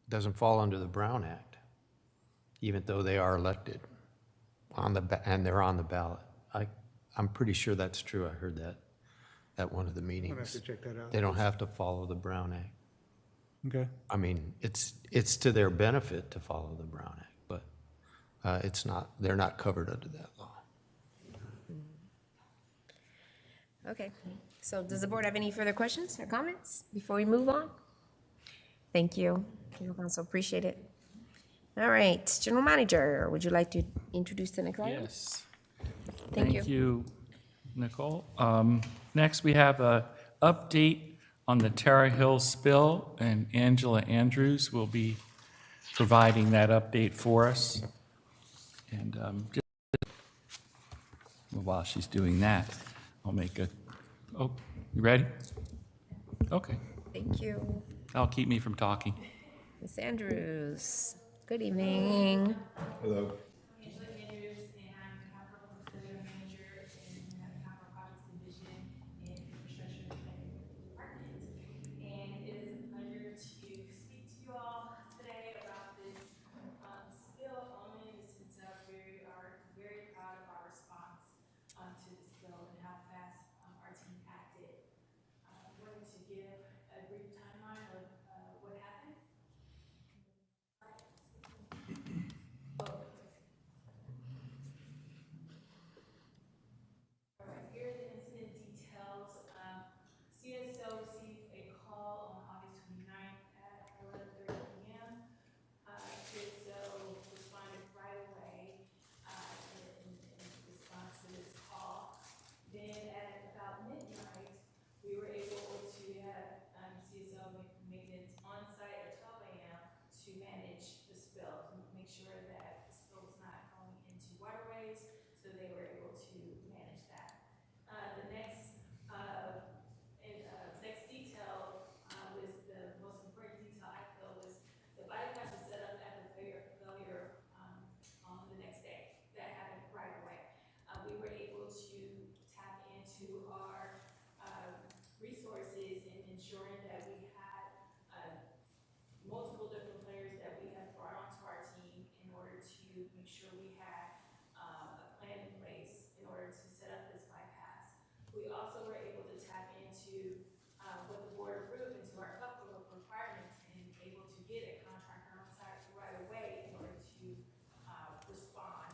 doesn't fall under the Brown Act, even though they are elected and they're on the ballot. I'm pretty sure that's true. I heard that at one of the meetings. I'll have to check that out. They don't have to follow the Brown Act. Okay. I mean, it's to their benefit to follow the Brown Act, but they're not covered under that law. Okay. So does the board have any further questions or comments before we move on? Thank you. Thank you, Counsel. Appreciate it. All right. General Manager, would you like to introduce the next item? Yes. Thank you. Thank you, Nicole. Next, we have a update on the Tara Hill spill, and Angela Andrews will be providing that update for us. And while she's doing that, I'll make a, you ready? Okay, Thank you. that'll keep me from talking. Ms. Andrews, good evening. Hello. Angela Andrews, and I'm the capital portfolio manager in the capital projects division in infrastructure planning department. And it is a pleasure to speak to you all today about this spill on the Sinta. We are very proud of our response to the spill and how fast our team acted. I'm going to give a brief timeline of what happened. All right, here are the incident details. CSO received a call on August 29th at 11:30 p.m. CSO responded right away in response to this call. Then at about midnight, we were able to have CSO maintenance on site at 12 a.m. to manage the spill, to make sure that the spill was not going into waterways, so they were able to manage that. The next detail was the most important detail I feel was the bypass was set up at the failure on the next day. That happened right away. We were able to tap into our resources in ensuring that we had multiple different players that we have brought onto our team in order to make sure we had a plan in place in order to set up this bypass. We also were able to tap into what the board approved into our couple of requirements and able to get a contractor on site right away in order to respond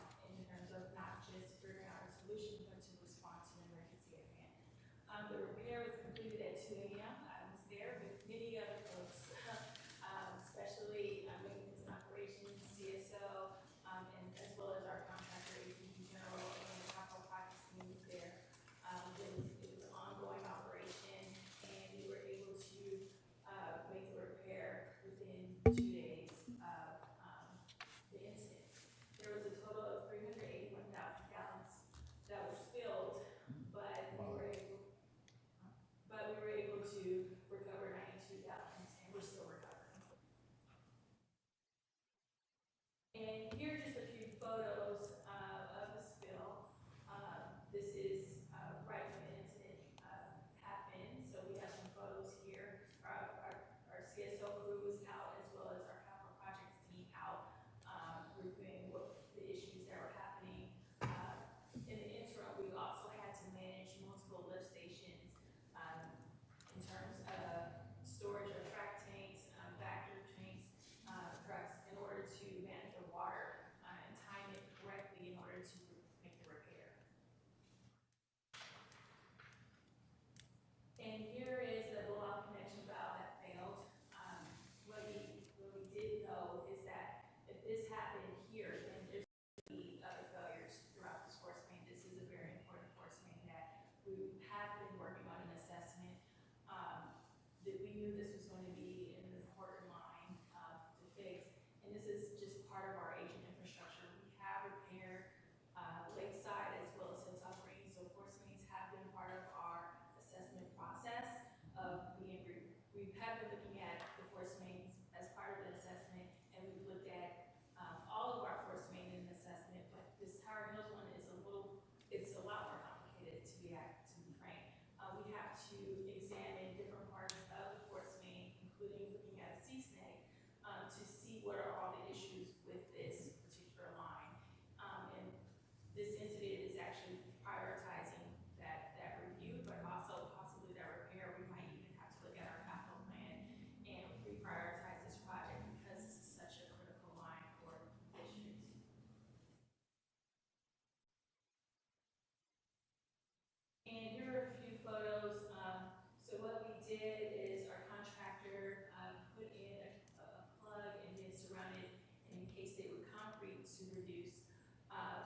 to reduce.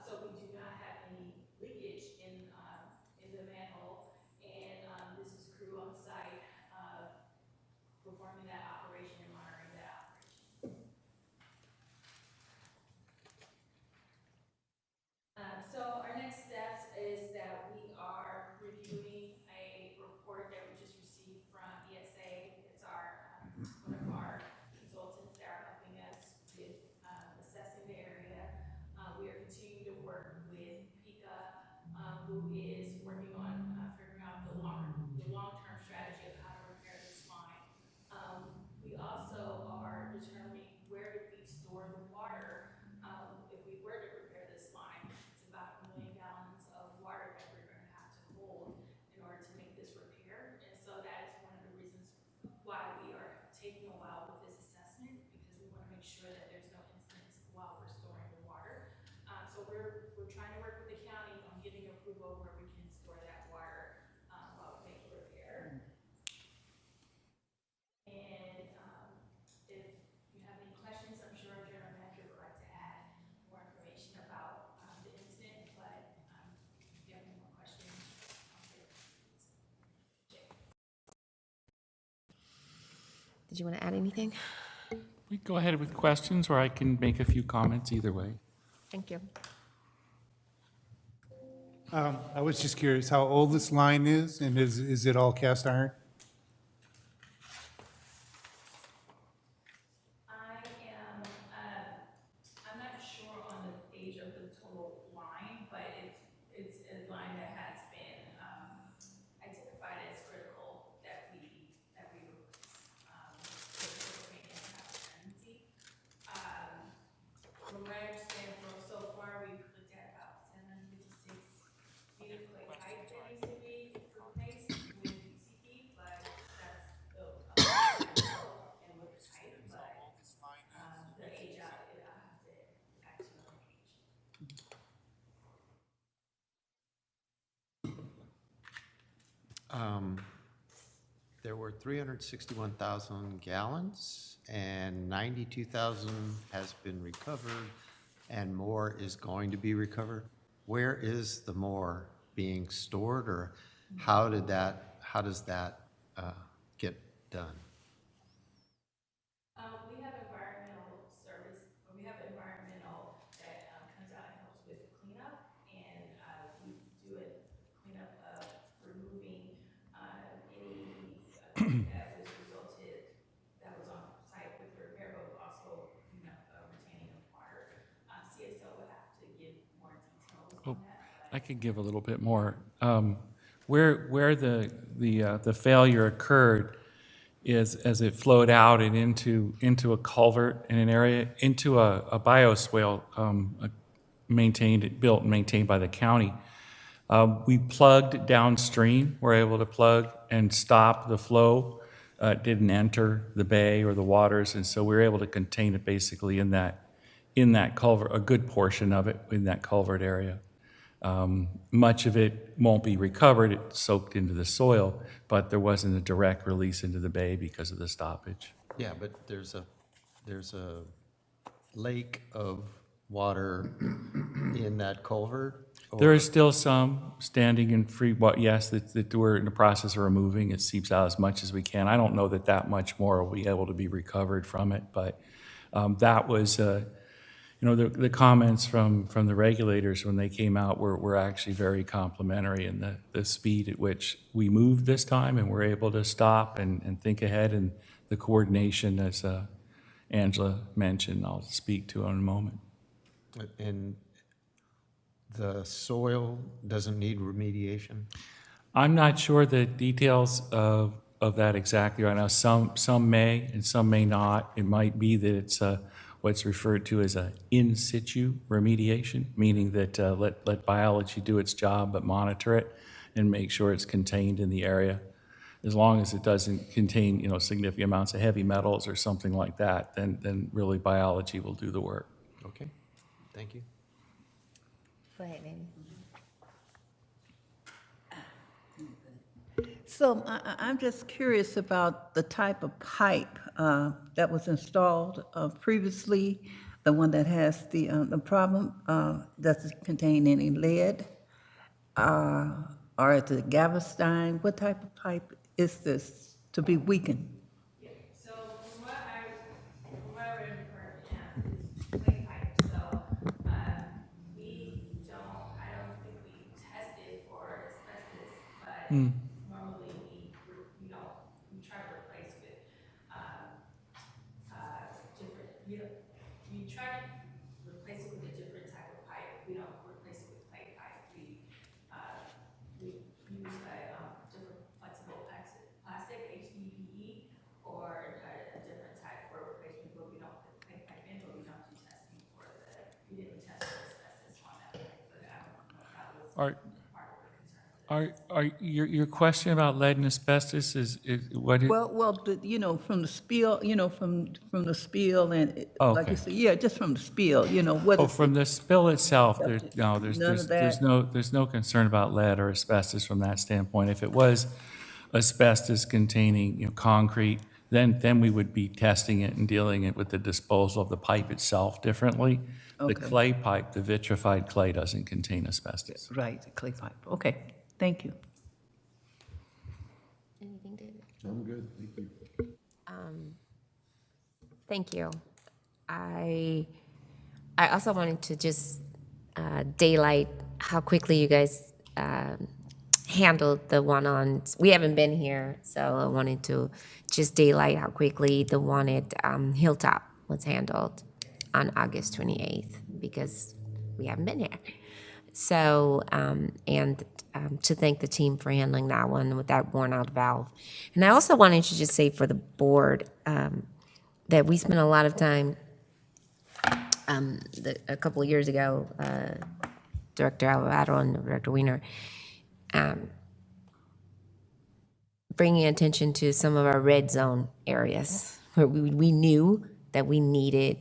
So we do not have any leakage in the manhole, and this is crew on site performing that operation and monitoring that operation. So our next steps is that we are reviewing a report that we just received from ESA. It's our one of our consultants that are helping us with assessing the area. We are continuing to work with PICA, who is working on figuring out the long-term strategy of how to repair this line. We also are determining where do we store the water if we were to repair this line. It's about 1 million gallons of water that we're going to have to hold in order to make this repair. And so that is one of the reasons why we are taking a while with this assessment, because we want to make sure that there's no incidents while we're storing the water. So we're trying to work with the county on getting approval where we can store that water while we make the repair. And if you have any questions, I'm sure our general manager would like to add more information about the incident, but if you have any more questions, Did you want to add anything? We go ahead with questions, or I can make a few comments either way. Thank you. I was just curious how old this line is, and is it all cast iron? I'm not sure on the age of the total line, but it's a line that has been identified as critical that we replace. For maintenance and redundancy. From what I understand, so far we've looked at about 756 feet of clay pipe that needs to be replaced with PCP, but that's and with the pipe, but the age out, I have to actually know the age. There were 361,000 gallons, and 92,000 has been recovered, and more is going to be recovered. Where is the more being stored, or how does that get done? We have environmental service, we have environmental that comes out and helps with the cleanup, and we do a cleanup of removing any that was on site with the repair, but also clean up retaining of water. CSO would have to give more details on that. I could give a little bit more. Where the failure occurred is as it flowed out and into a culvert in an area, into a bioswale built and maintained by the county. We plugged downstream. We're able to plug and stop the flow. It didn't enter the bay or the waters, and so we were able to contain it basically in that culvert, a good portion of it in that culvert area. Much of it won't be recovered, it's soaked into the soil, but there wasn't a direct release into the bay because of the stoppage. Yeah, but there's a lake of water in that culvert? There is still some standing in free, yes, that we're in the process of removing. It seeps out as much as we can. I don't know that much more will be able to be recovered from it, but that was, the comments from the regulators when they came out were actually very complimentary, and the speed at which we moved this time and were able to stop and think ahead, and the coordination, as Angela mentioned, I'll speak to in a moment. And the soil doesn't need remediation? I'm not sure the details of that exactly right now. Some may and some may not. It might be that it's what's referred to as a in situ remediation, meaning that let biology do its job, but monitor it and make sure it's contained in the area. As long as it doesn't contain, significant amounts of heavy metals or something like that, then really biology will do the work. Okay, thank you. Go ahead, Amy. So I'm just curious about the type of pipe that was installed previously. the one that has the problem, does it contain any lead? Or is it Galveston? What type of pipe is this to be weakened? So from what I read in the permit, it's clay pipe, so, I don't think we tested for asbestos, but normally we don't, we try to replace with, different, we try to replace it with a different type of pipe, we don't replace it with clay pipe, we use a, different flexible plastic, HDPE, or a different type for replacement, but we don't put clay pipe in, but we don't do testing for we didn't test for asbestos on that pipe, but I don't know if that was Are, part of the concern. your question about lead and asbestos is what? Well, from the spill, from the spill and, Oh, like okay. you said, yeah, just from the spill, what Oh, is from it? the spill itself, there's None of that? there's no concern about lead or asbestos from that standpoint. If it was asbestos containing, concrete, then we would be testing it and dealing it with the disposal of the pipe itself differently. The Okay. clay pipe, the vitrified clay doesn't contain asbestos. Right, the clay pipe. Okay, thank you. Anything, David? I'm good, thank you. Thank you. I also wanted to just daylight how quickly you guys handled the one on, we haven't been here, so I wanted to just daylight how quickly the one at Hilltop was handled on August 28th, because we haven't been here. So, to thank the team for handling that one with that worn out valve. And I also wanted to just say for the board, that we spent a lot of time, a couple of years ago, Director Alvarado and Director Wiener, bringing attention to some of our red zone areas where we knew that we needed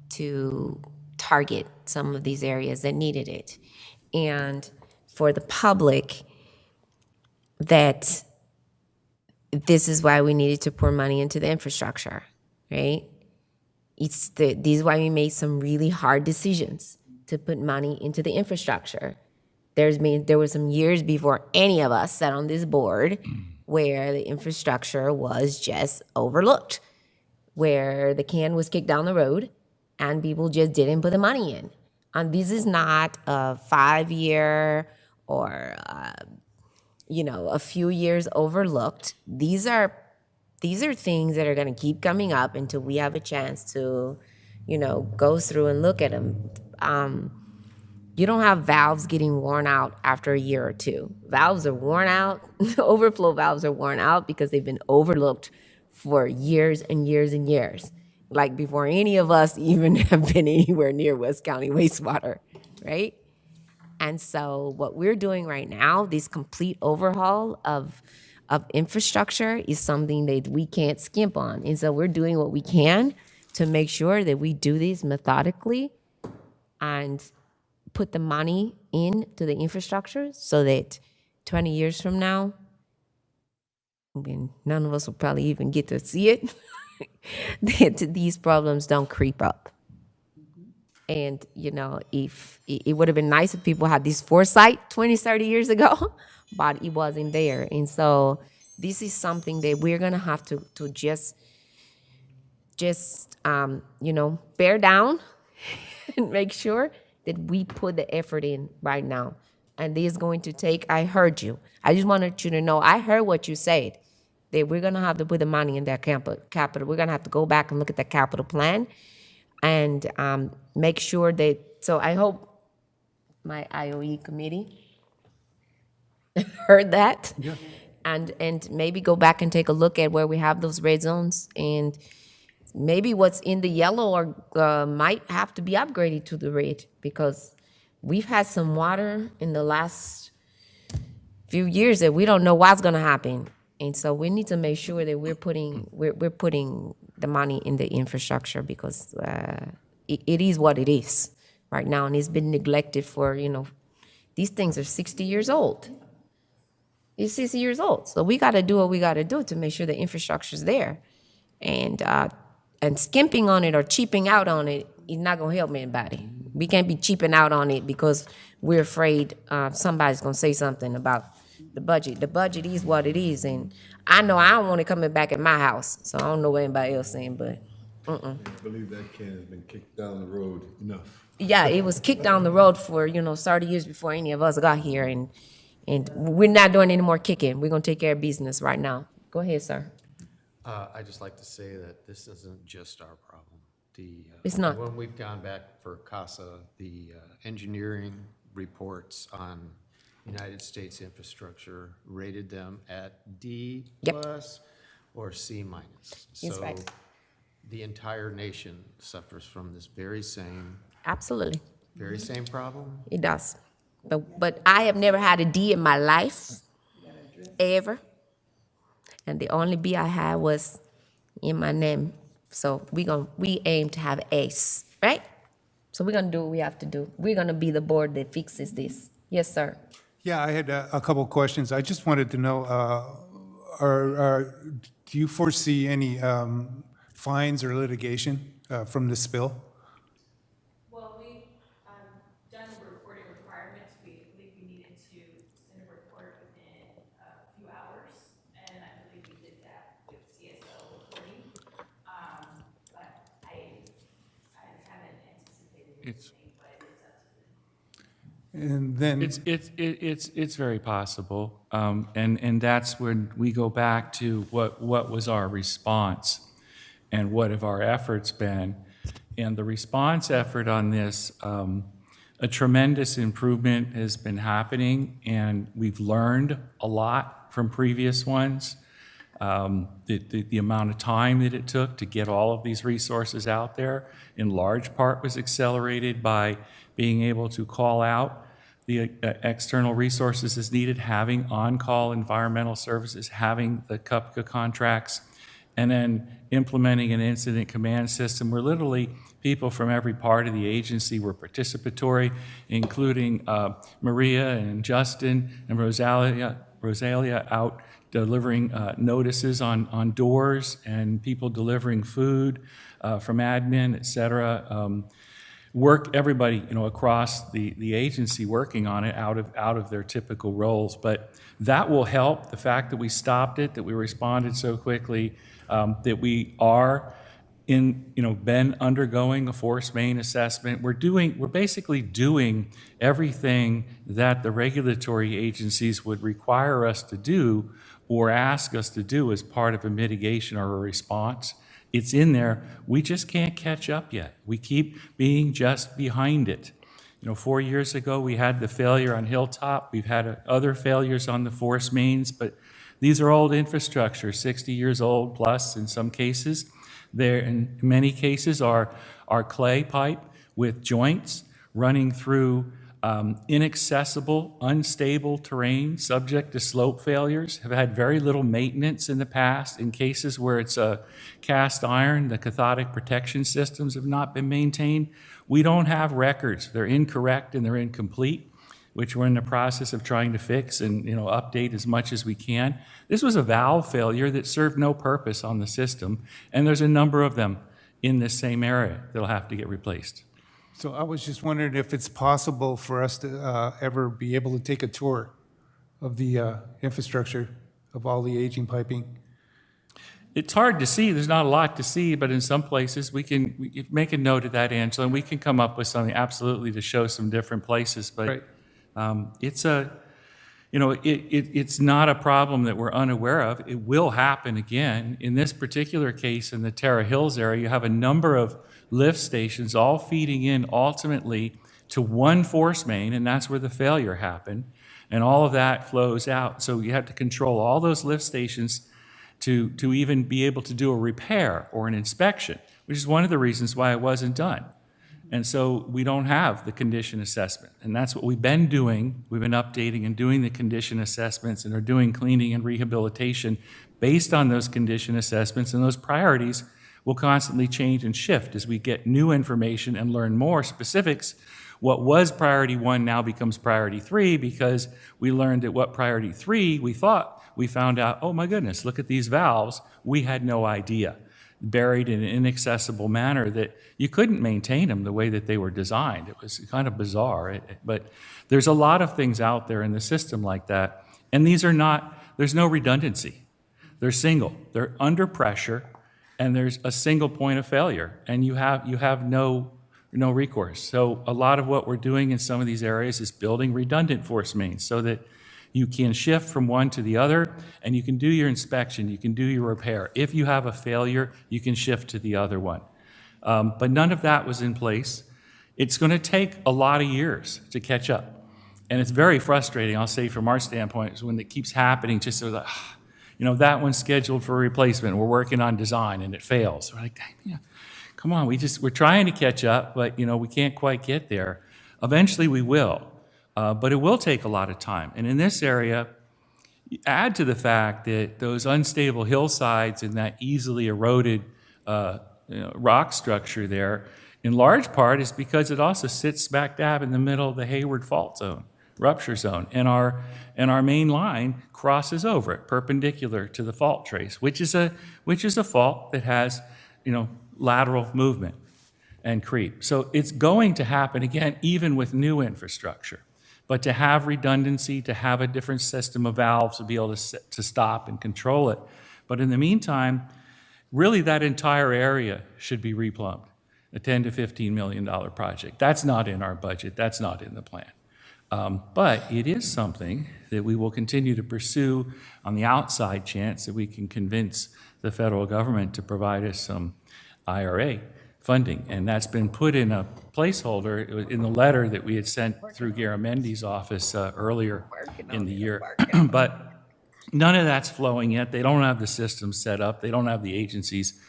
to target some of these areas that needed it. And for the public, that this is why we needed to pour money into the infrastructure, right? This is why we made some really hard decisions to put money into the infrastructure. There were some years before any of us sat on this board where the infrastructure was just overlooked, where the can was kicked down the road and people just didn't put the money in. And this is not a 5-year or a few years overlooked. These are things that are going to keep coming up until we have a chance to, go through and look at them. You don't have valves getting worn out after a year or two. Valves are worn out. Overflow valves are worn out because they've been overlooked for years and years and years, like before any of us even have been anywhere near West County wastewater, right? And so what we're doing right now, this complete overhaul of infrastructure, is something that we can't skimp on. And so we're doing what we can to make sure that we do this methodically and put the money into the infrastructure so that 20 years from now, when none of us will probably even get to see it, that these problems don't creep up. And, if it would have been nice if people had this foresight 20, 30 years ago, but it wasn't there. And so this is something that we're going to have to just bear down and make sure that we put the effort in right now. And this is going to take, I heard you. I just wanted you to know, I heard what you said, that we're going to have to put the money in that capital. We're going to have to go back and look at the capital plan and make sure that, so I hope my IOE committee heard that. Yeah. And maybe go back and take a look at where we have those red zones, and maybe what's in the yellow or might have to be upgraded to the red, because we've had some water in the last few years that we don't know what's going to happen. And so we need to make sure that we're putting the money in the infrastructure, because it is what it is right now, and it's been neglected for, these things are 60 years old. It's 60 years old. So we got to do what we got to do to make sure the infrastructure's there. And skimping on it or cheaping out on it it's not gonna help anybody. We can't be cheaping out on it because we're afraid somebody's gonna say something about the budget. The budget is what it is, and I know I don't want it coming back at my house, so I don't know what anybody else saying, but I believe that can has been kicked down the road enough. yeah, it was kicked down the road for, 30 years before any of us got here, and we're not doing any more kicking. We're gonna take care of business right now. Go ahead, sir. I'd just like to say that this isn't just our problem. It's not. When we've gone back for CASA, the engineering reports on United States infrastructure rated them at D Yep. plus or C minus. He's right. So the entire nation suffers from this very same Absolutely, problem. it does. But I have never had a D in my life, ever. And the only B I had was in my name. So we aim to have A's, right? So we're gonna do what we have to do. We're gonna be the board that fixes this. Yes, sir. Yeah, I had a couple questions. I just wanted to know, do you foresee any fines or litigation from this spill? Well, we've done the reporting requirements. We believe we needed to send a report within a few hours, and I believe we did that with CSO reporting. But I haven't anticipated anything, but it's up to them. And then, It's very possible, and that's when we go back to what was our response, and what have our efforts been, and the response effort on this. A tremendous improvement has been happening, and we've learned a lot from previous ones. The amount of time that it took to get all of these resources out there, in large part, was accelerated by being able to call out the external resources as needed, having on-call environmental services, having the CUPCA contracts, and then implementing an incident command system where literally people from every part of the agency were participatory, including Maria and Justin and Rosalia out delivering notices on doors, and people delivering food from admin, et cetera. Everybody, across the agency working on it out of their typical roles. But that will help. The fact that we stopped it, that we responded so quickly, that we are been undergoing a force main assessment. We're basically doing everything that the regulatory agencies would require us to do or ask us to do as part of a mitigation or a response. It's in there. We just can't catch up yet. We keep being just behind it. 4 years ago, we had the failure on Hilltop. We've had other failures on the force mains, but these are old infrastructure, 60 years old plus in some cases. There, in many cases, are clay pipe with joints running through inaccessible, unstable terrain, subject to slope failures, have had very little maintenance in the past. In cases where it's a cast iron, the cathodic protection systems have not been maintained. We don't have records. They're incorrect and they're incomplete, which we're in the process of trying to fix and update as much as we can. This was a valve failure that served no purpose on the system, and there's a number of them in this same area that'll have to get replaced. so I was just wondering if it's possible for us to ever be able to take a tour of the infrastructure of all the aging piping. It's hard to see. There's not a lot to see, but in some places we can make a note of that, Angela, and we can come up with something absolutely to show some different places. But Right. it's not a problem that we're unaware of. It will happen again. In this particular case, in the Terra Hills area, you have a number of lift stations all feeding in ultimately to one force main, and that's where the failure happened. And all of that flows out. So you have to control all those lift stations to even be able to do a repair or an inspection, which is one of the reasons why it wasn't done. And so we don't have the condition assessment. And that's what we've been doing. We've been updating and doing the condition assessments and are doing cleaning and rehabilitation based on those condition assessments. And those priorities will constantly change and shift as we get new information and learn more specifics. What was priority 1 now becomes priority 3 because we learned that what priority 3 we thought, we found out, oh my goodness, look at these valves. We had no idea. buried in an inaccessible manner that you couldn't maintain them the way that they were designed. It was kind of bizarre. But there's a lot of things out there in the system like that. And these are not, there's no redundancy. They're single. They're under pressure, and there's a single point of failure, and you have no recourse. So a lot of what we're doing in some of these areas is building redundant force mains so that you can shift from one to the other, and you can do your inspection, you can do your repair. If you have a failure, you can shift to the other one. But none of that was in place. It's going to take a lot of years to catch up. And it's very frustrating, I'll say from our standpoint, is when it keeps happening, just sort of like, that one's scheduled for replacement, we're working on design, and it fails. We're like, come on, we're trying to catch up, but we can't quite get there. Eventually we will. But it will take a lot of time. And in this area, add to the fact that those unstable hillsides and that easily eroded rock structure there, in large part, is because it also sits smack dab in the middle of the Hayward fault zone, rupture zone. And our main line crosses over it, perpendicular to the fault trace, which is a fault that has lateral movement and creep. So it's going to happen again, even with new infrastructure. But to have redundancy, to have a different system of valves to be able to stop and control it. But in the meantime, really that entire area should be replumbed, a $10 to $15 million project. That's not in our budget. That's not in the plan. But it is something that we will continue to pursue on the outside chance that we can convince the federal government to provide us some IRA funding, and that's been put in a placeholder in the letter that we had sent through Garamendi's office earlier in the year. But none of that's flowing yet. They don't have the system set up. They don't have the agencies.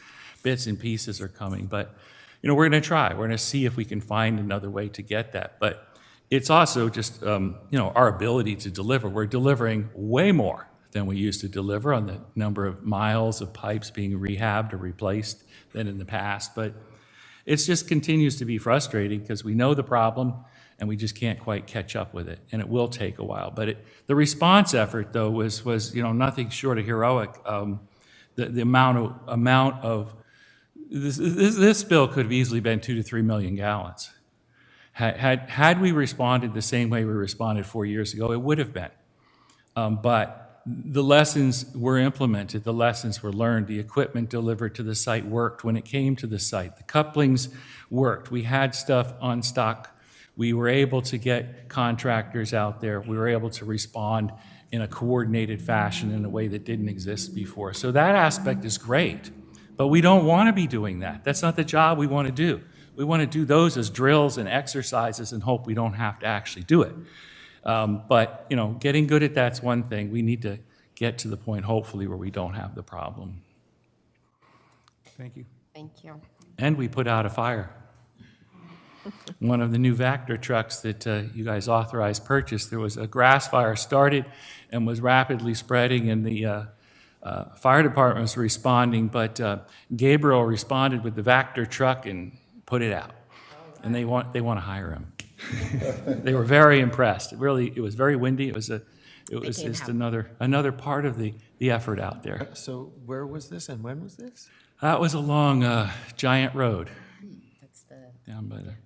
Bits and pieces are coming. But we're going to try. We're going to see if we can find another way to get that. But it's also just our ability to deliver. We're delivering way more than we used to deliver on the number of miles of pipes being rehabbed or replaced than in the past. But it just continues to be frustrating because we know the problem and we just can't quite catch up with it, and it will take a while. But the response effort, though, was nothing short of heroic. The amount of this bill could have easily been 2 to 3 million gallons. Had we responded the same way we responded 4 years ago, it would have been. But the lessons were implemented, the lessons were learned, the equipment delivered to the site worked when it came to the site, the couplings worked, we had stuff on stock, we were able to get contractors out there, we were able to respond in a coordinated fashion in a way that didn't exist before. So that aspect is great, but we don't want to be doing that. That's not the job we want to do. We want to do those as drills and exercises and hope we don't have to actually do it. But getting good at that's one thing. We need to get to the point, hopefully, where we don't have the problem. Thank you. Thank you. And we put out a fire. One of the new Vector trucks that you guys authorized purchase, there was a grass fire started and was rapidly spreading, and the fire department was responding, but Gabriel responded with the Vector truck and put it out. And they want to hire him. They were very impressed. It was very windy. It was just another part of the effort out there. So where was this and when was this? That was along Giant Road That's down by there.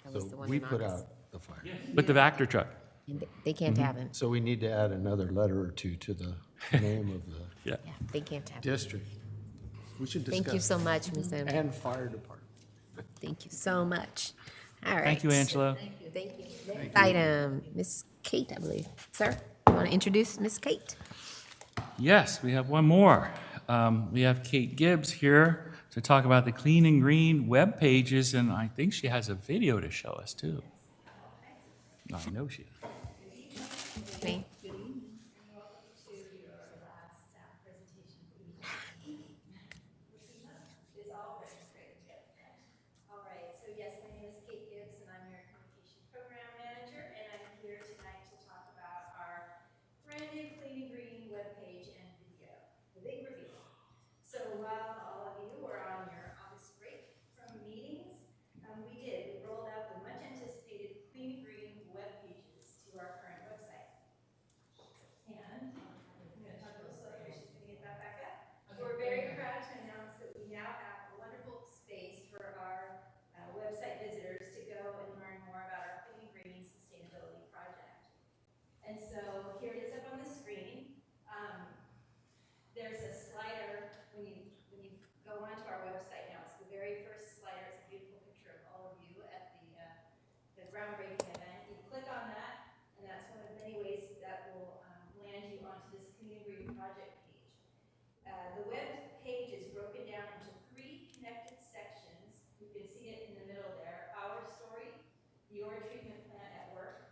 that was the one We in put August. out the fire. With the Vector truck. And they can't have him. So we need to add another letter or two to the name of the Yeah. Yeah, they can't have him. district. We should discuss. Thank you so much, Ms. Amber. And fire department. Thank you so much. All right. Thank you, Angelo. Thank you. Next item, Ms. Kate, I believe. Sir, you want to introduce Ms. Kate? Yes, we have one more. We have Kate Gibbs here to talk about the Clean and Green web pages, and I think she has a video to show us too. I know she does. Me? All right, so yes, my name is Kate Gibbs, and I'm your Communication Program Manager, and I'm here tonight to talk about our brand new Clean and Green webpage and video, the big reveal. So while all of you were on your August break from meetings, we rolled out the much anticipated Clean and Green web pages to our current website. your treatment plant at work,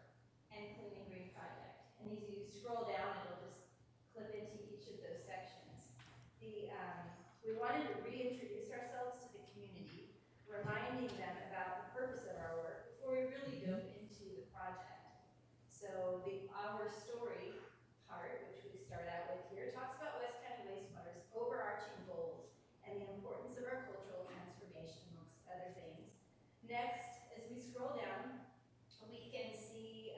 and clean and green project. And as you scroll down, it'll just clip into each of those sections. We wanted to reintroduce ourselves to the community, reminding them about the purpose of our work before we really dove into the project. So our story part, which we start out with here, talks about West County Wastewater's overarching goals and the importance of our cultural transformation, amongst other things. Next, as we scroll down, we can see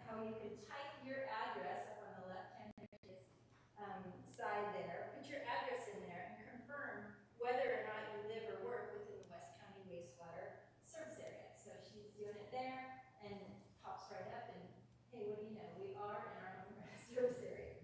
how you can type your address up on the left-hand side there. Put your address in there and confirm whether or not you live or work within the West County Wastewater service area. So she's doing it there and pops right up and, hey, what do you know? We are in our own service area.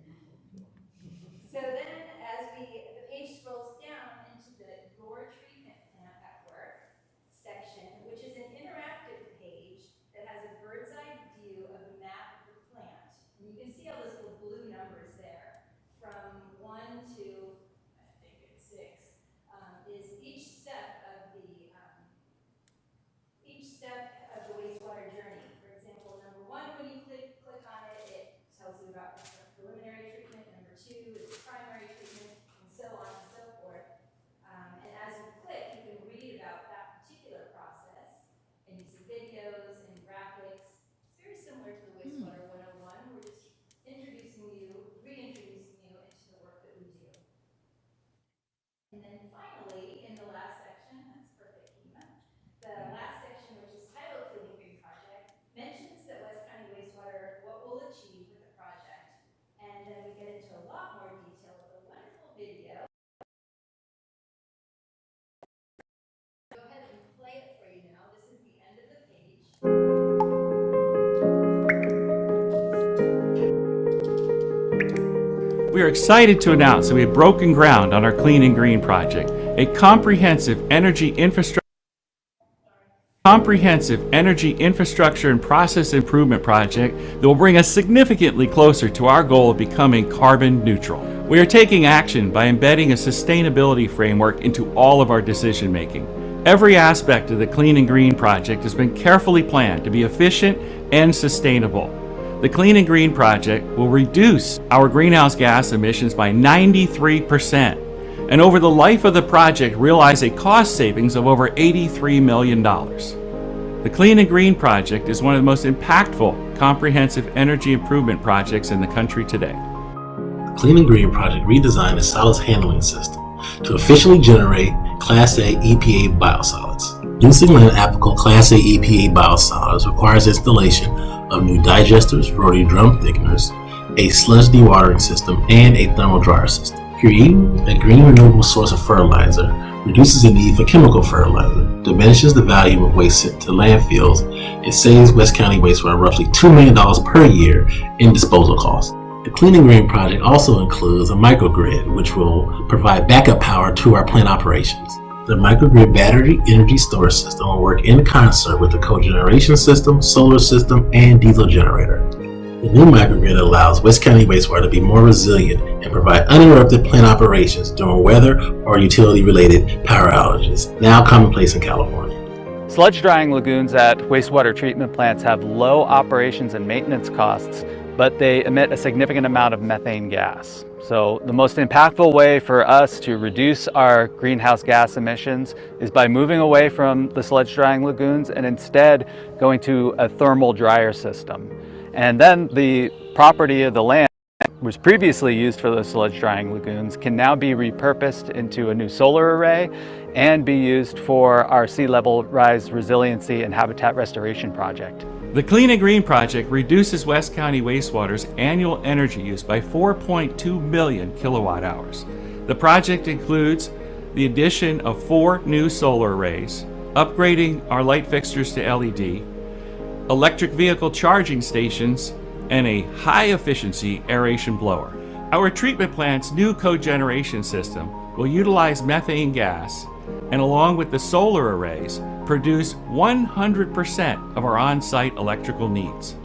So then as the page scrolls down into the Your Treatment Plant at Work section, which is an interactive page that has a bird's eye view of the map of the plant. And you can see all those little blue numbers there from 1 to, I think it's 6, is each step of the wastewater journey. For example, number 1, when you click on it, it tells you about the preliminary treatment. Number 2 is primary treatment, and so on and so forth. And as you click, you can read about that particular process, and you see videos and graphics. It's very similar to the Wastewater 101. We're just reintroducing you into the work that we do. And then finally, in the last section, that's perfect, Kima. The last section, which is titled Clean and Green Project, mentions that West County Wastewater, what we'll achieve with the project. And then we get into a lot more detail with a wonderful video. Go ahead and play it for you now. This is the end of the page. We are excited to announce that we have broken ground on our Clean and Green project, a comprehensive energy infrastructure and process improvement project that will bring us significantly closer to our goal of becoming carbon neutral. We are taking action by embedding a sustainability framework into all of our decision making. Every aspect of the Clean and Green project has been carefully planned to be efficient and sustainable. The Clean and Green project will reduce our greenhouse gas emissions by 93%, and over the life of the project realize a cost savings of over $83 million. The Clean and Green project is one of the most impactful, comprehensive energy improvement projects in the country today. The Clean and Green project redesigned the solids handling system to efficiently generate Class A EPA biosolids. Using an applicable Class A EPA biosolids requires installation of new digesters, rotary drum thickeners, a sludge dewatering system, and a thermal dryer system. Creating a green renewable source of fertilizer reduces the need for chemical fertilizer, diminishes the volume of waste sent to landfills, and saves West County Wastewater roughly $2 million per year in disposal costs. The Clean and Green project also includes a microgrid, which will provide backup power to our plant operations. The microgrid battery energy storage system will work in concert with the cogeneration system, solar system, and diesel generator. The new microgrid allows West County Wastewater to be more resilient and provide uninterrupted plant operations during weather or utility-related power outages, now commonplace in California. Sludge drying lagoons at wastewater treatment plants have low operations and maintenance costs, but they emit a significant amount of methane gas. So the most impactful way for us to reduce our greenhouse gas emissions is by moving away from the sludge drying lagoons and instead going to a thermal dryer system. And then the property of the land was previously used for those sludge drying lagoons can now be repurposed into a new solar array and be used for our sea level rise resiliency and habitat restoration project. The Clean and Green project reduces West County Wastewater's annual energy use by 4.2 million kilowatt hours. The project includes the addition of 4 new solar arrays, upgrading our light fixtures to LED, electric vehicle charging stations, and a high-efficiency aeration blower. Our treatment plant's new cogeneration system will utilize methane gas and, along with the solar arrays, produce 100% of our on-site electrical needs.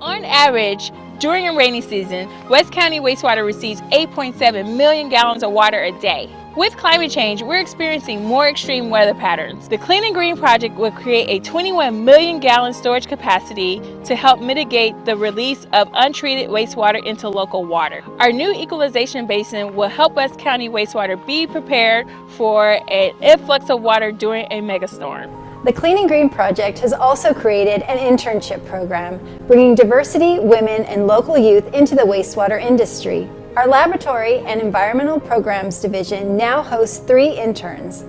On average, during a rainy season, West County Wastewater receives 8.7 million gallons of water a day. With climate change, we're experiencing more extreme weather patterns. The Clean and Green Project will create a 21 million gallon storage capacity to help mitigate the release of untreated wastewater into local water. Our new equalization basin will help West County wastewater be prepared for an influx of water during a megastorm. The Clean and Green Project has also created an internship program, bringing diversity, women, and local youth into the wastewater industry. Our Laboratory and Environmental Programs Division now hosts 3 interns.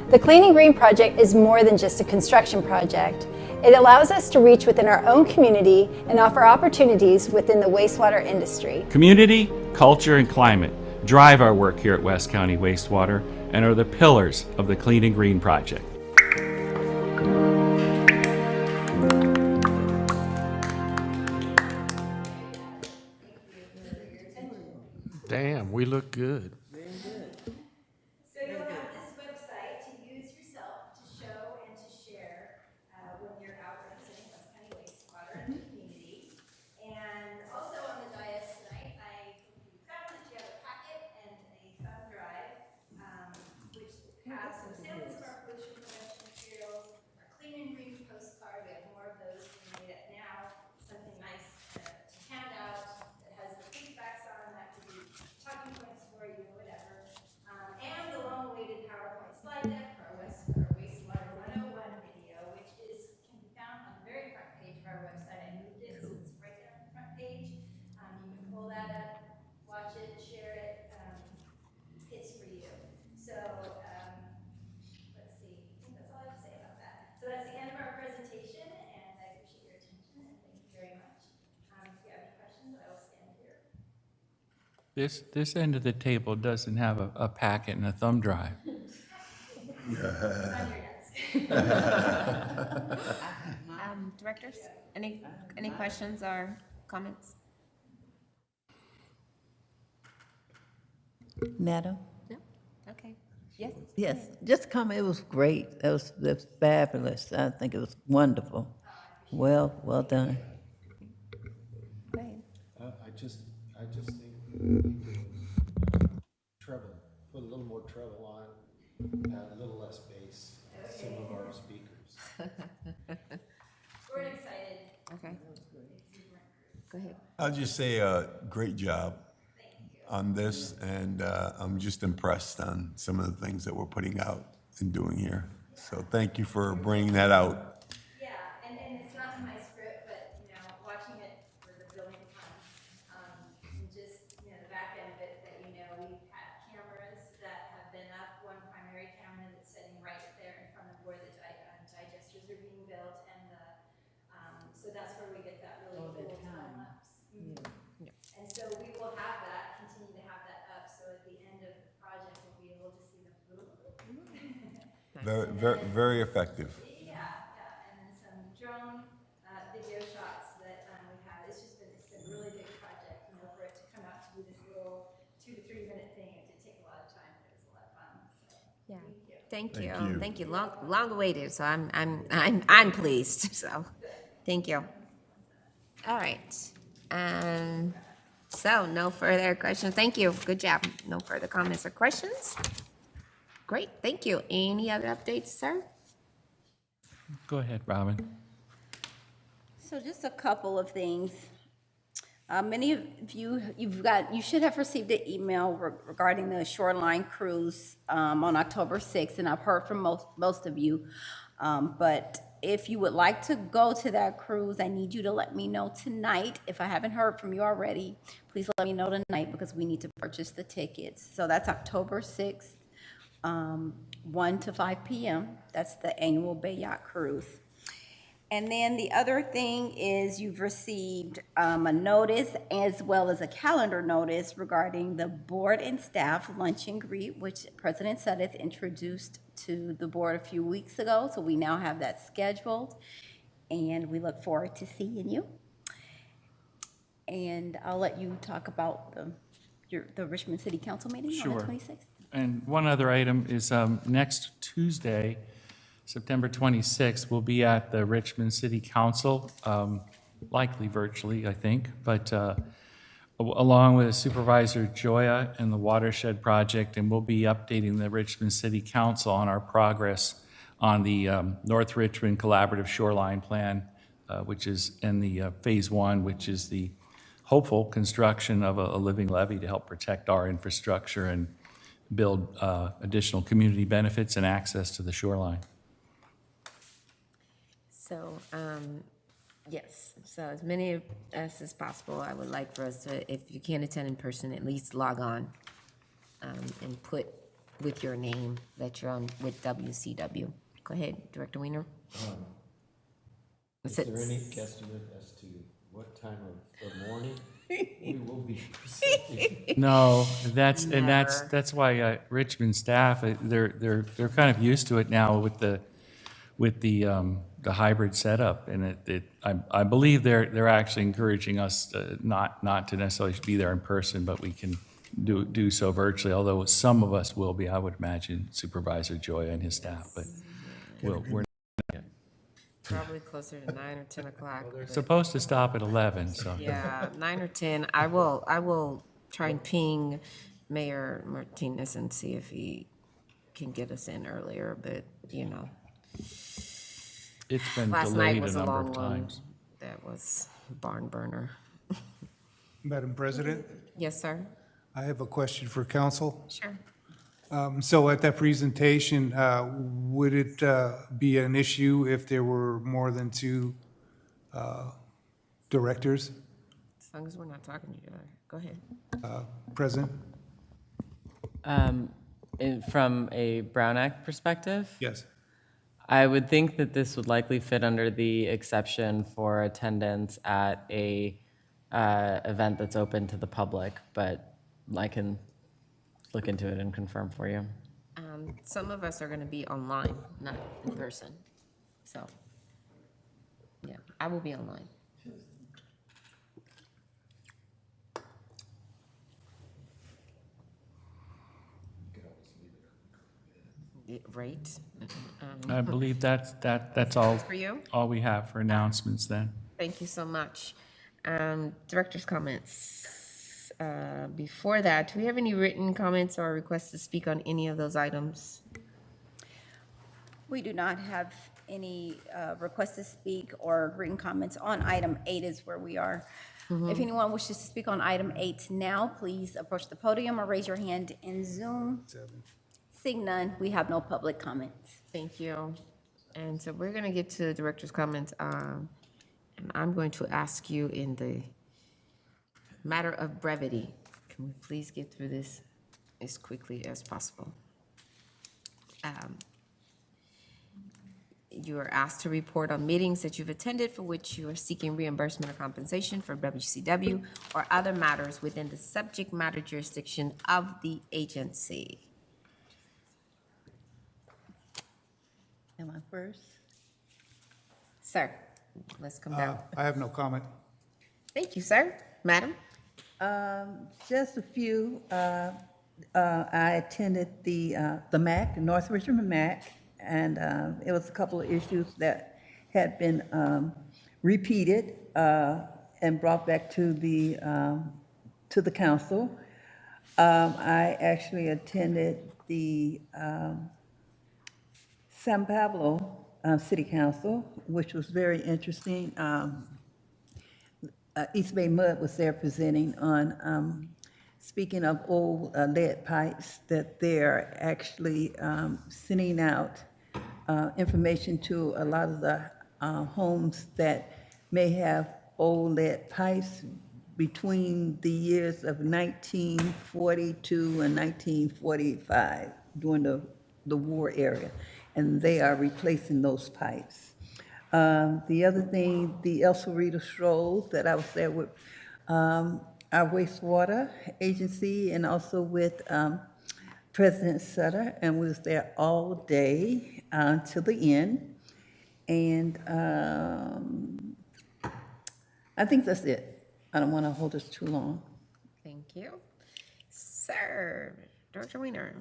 The Clean and Green Project is more than just a construction project. It allows us to reach within our own community and offer opportunities within the wastewater industry. Community, culture, and climate drive our work here at West County Wastewater and are the pillars of the Clean and Green Project. Damn, we look good. So you'll have this website to use yourself to show and to share when you're out representing West County Wastewater in the community. And also on the dais tonight, I found that you have a packet and a thumb drive, which have some samples of our pollution prevention materials, our Clean and Green postcard. We have more of those being made up now. Something nice to hand out that has the feedbacks on that could be talking points for you, whatever. And the long-awaited PowerPoint slide deck for our Wastewater 101 video, which can be found on the very front page of our website. I moved it, so it's right there on the front page. You can pull that up, watch it, share it. It's for you. So let's see. I think that's all I have to say about that. So that's the end of our presentation, and I appreciate your attention, and thank you very much. If you have any questions, I will stand here. This end of the table doesn't have a packet and a thumb drive. Directors, any questions or comments? Madam? No? Okay. Yes? Yes, just comment, it was great. That was fabulous. I think it was wonderful. Well done. Go ahead. I just think we could treble, put a little more treble on, add a little less bass, some of our speakers. We're excited. Okay. Go ahead. I'll just say, great job on this, and I'm just impressed on some of the things that we're putting out and doing here. So thank you for bringing that out. Yeah, and it's not in my script, but, watching it for the building to come, and just, the back end of it, that, we've had cameras that have been up, one primary camera that's sitting right there in front of where the digesters are being built, and so that's where we get that really cool time lapse. And so we will have that, continue to have that up, so at the end of the project, we'll be able to see the Very effective. Yeah, and then some drone video shots that we have. It's been a really big project, for it to come out to be this little 2 to 3 minute thing. It did take a lot of time, but it was a lot of fun. So, Yeah. thank you. Thank you. Long awaited, so I'm pleased, so, thank you. All right. So no further questions. Thank you. Good job. No further comments or questions. Great, thank you. Any other updates, sir? Go ahead, Robin. So just a couple of things. Many of you, you should have received an email regarding the shoreline cruise on October 6th, and I've heard from most of you. But if you would like to go to that cruise, I need you to let me know tonight. If I haven't heard from you already, please let me know tonight, because we need to purchase the tickets. So that's October 6th, 1 to 5 p.m. That's the annual Bay Yacht Cruise. And then the other thing is you've received a notice as well as a calendar notice regarding the board and staff lunch and greet, which President Suddath introduced to the board a few weeks ago. So we now have that scheduled, and we look forward to seeing you. And I'll let you talk about the Richmond City Council meeting on the 26th. And one other item is next Tuesday, September 26th, we'll be at the Richmond City Council, likely virtually, I think, but along with Supervisor Joya and the Watershed Project, and we'll be updating the Richmond City Council on our progress on the North Richmond Collaborative Shoreline Plan, which is in the Phase 1, which is the hopeful construction of a living levee to help protect our infrastructure and build additional community benefits and access to the shoreline. So, yes, so as many of us as possible, I would like for us to, if you can't attend in person, at least log on and put with your name that you're on with WCW. Go ahead, Director Weiner. Is there any guesstimate as to what time of the morning we will be presenting? No, that's why Richmond staff, they're kind of used to it now with the hybrid setup, and I believe they're actually encouraging us not to necessarily be there in person, but we can do so virtually. Although some of us will be, I would imagine Supervisor Joya and his staff, but we're Probably closer to 9 or 10 o'clock. but- supposed to stop at 11. So Yeah, 9 or 10. I will try and ping Mayor Martinez and see if he can get us in earlier, but, you know. it's been Last night delayed a was a number long of one. times. That was barn burner. Madam President, Yes, sir? I have a question for council. Sure. So at that presentation, would it be an issue if there were more than two directors As long as we're not talking to each other. Go ahead. present? From a Brown Act perspective, Yes. I would think that this would likely fit under the exception for attendance at a event that's open to the public, but I can look into it and confirm for you. Some of us are going to be online, not in person. So, yeah, I will be online. Yeah, right? I believe that's all. For you? All we have for announcements then. Thank you so much. Director's comments. Before that, do we have any written comments or requests to speak on any of those items? We do not have any requests to speak or written comments on item 8 is where we are. If anyone wishes to speak on item 8 now, please approach the podium or raise your hand in Zoom. Seeing none, we have no public comments. Thank you. And so we're going to get to director's comments. And I'm going to ask you in the matter of brevity, can we please get through this as quickly as possible? You are asked to report on meetings that you've attended for which you are seeking reimbursement or compensation for WCW or other matters within the subject matter jurisdiction of the agency. Am I first? Sir, let's come down. I have no comment. Thank you, sir. Madam? Just a few. I attended the MAC, the North Richmond MAC, and it was a couple of issues that had been repeated and brought back to the council. I actually attended the San Pablo City Council, which was very interesting. East Bay Mud was there presenting on, speaking of old lead pipes, that they're actually sending out information to a lot of the homes that may have old lead pipes between the years of 1942 and 1945 during the war era, and they are replacing those pipes. The other thing, the El Cerrito Stroll, that I was there with our wastewater agency and also with President Sutter, and we was there all day till the end. And I think that's it. I don't want to hold us too long. Thank you. Sir, Director Weiner.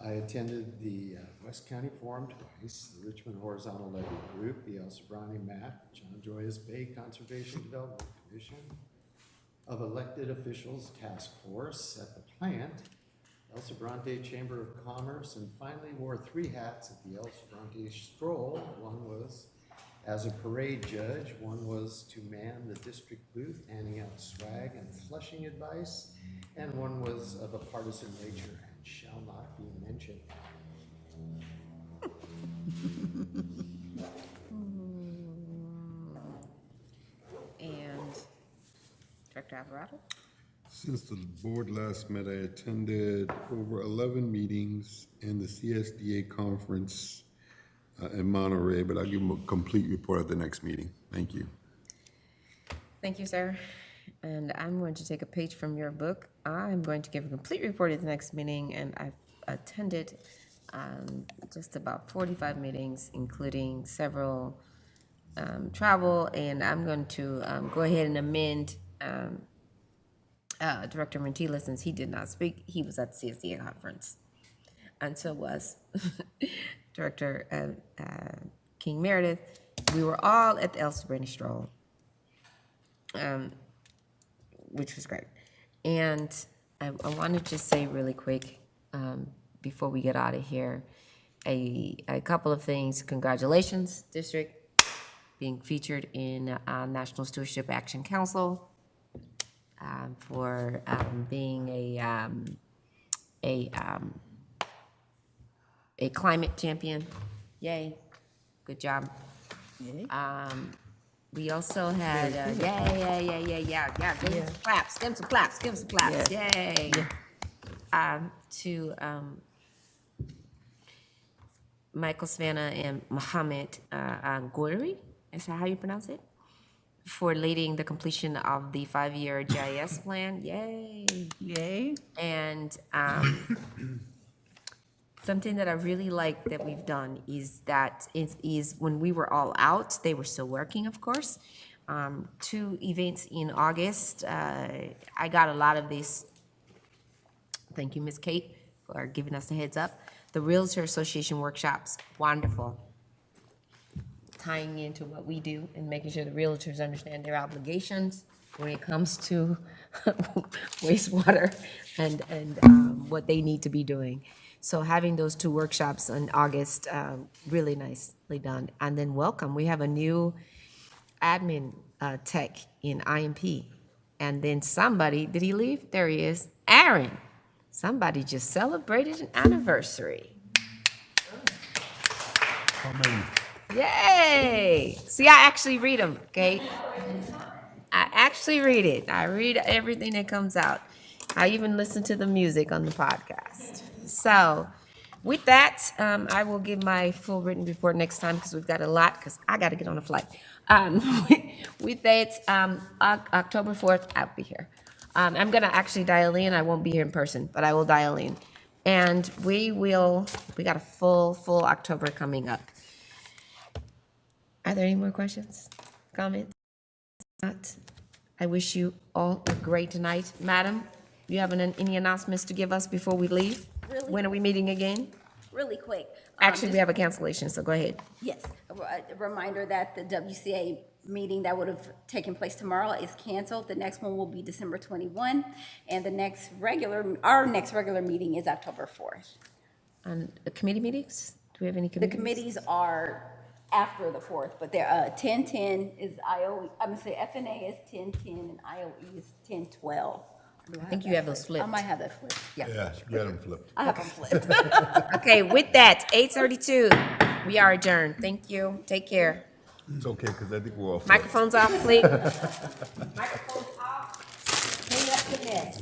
I attended the West County Forum twice, the Richmond Horizontal Levee Group, the El Sobrani MAC, John Joyous Bay Conservation Development Commission, of Elected Officials Task Force at the plant, El Sobrante Chamber of Commerce, and finally wore 3 hats at the El Sobrante Stroll. One was as a parade judge, one was to man the district booth, handing out swag and flushing advice, and one was of a partisan nature and shall not be mentioned. And Director Alvarado? Since the board last met, I attended over 11 meetings in the CSDA conference in Monterey, but I'll give them a complete report at the next meeting. Thank you. Thank you, sir. And I'm going to take a page from your book. I'm going to give a complete report at the next meeting, and I've attended just about 45 meetings, including several travel, and I'm going to go ahead and amend Director Mantilla, since he did not speak. He was at the CSDA conference, and so was Director King Meredith. We were all at the El Sobrante Stroll, which was great. And I want to just say really quick, before we get out of here, a couple of things. Congratulations, District, being featured in National Stewardship Action Council, for being a climate champion. Yay, good job. Yay. We also had, yeah. Give them some claps, give them some claps, yay. To Michael Savannah and Mohammed Gouri, is that how you pronounce it? For leading the completion of the 5-year GIS plan, yay. Yay. And something that I really like that we've done is that is when we were all out, they were still working, of course. 2 events in August. I got a lot of these. Thank you, Ms. Kate, for giving us the heads up. The Realtor Association workshops, wonderful. Tying into what we do and making sure the realtors understand their obligations when it comes to wastewater and what they need to be doing. So having those 2 workshops in August, really nicely done. And then welcome, we have a new admin tech in IMP. And then somebody, did he leave? There he is, Aaron. Somebody just celebrated an anniversary. Yay! See, I actually read them, okay? I actually read it. I read everything that comes out. I even listen to the music on the podcast. So with that, I will give my full written report next time because we've got a lot, because I got to get on a flight. With that, October 4th, I'll be here. I'm going to actually dial in. I won't be here in person, but I will dial in. And we got a full October coming up. Are there any more questions, comments? Not. I wish you all a great night. Madam, you have any announcements to give us before we leave? Really? When are we meeting again? Really quick. Actually, we have a cancellation, so go ahead. Yes, a reminder that the WCA meeting that would have taken place tomorrow is canceled. The next one will be December 21, and our next regular meeting is October 4th. And committee meetings? Do we have any The committees? committees are after the 4th, but they're 10:10 is IOE, I'm gonna say FNA is 10:10 and IOE is 10:12. I think you have those I flipped. might have that flipped. Yeah, you got them flipped. I have them flipped. Okay, with that, 8:32, we are adjourned. Thank you. Take care. It's okay, because I think we're all. Microphones off, please. Microphones off. Clean up the mess.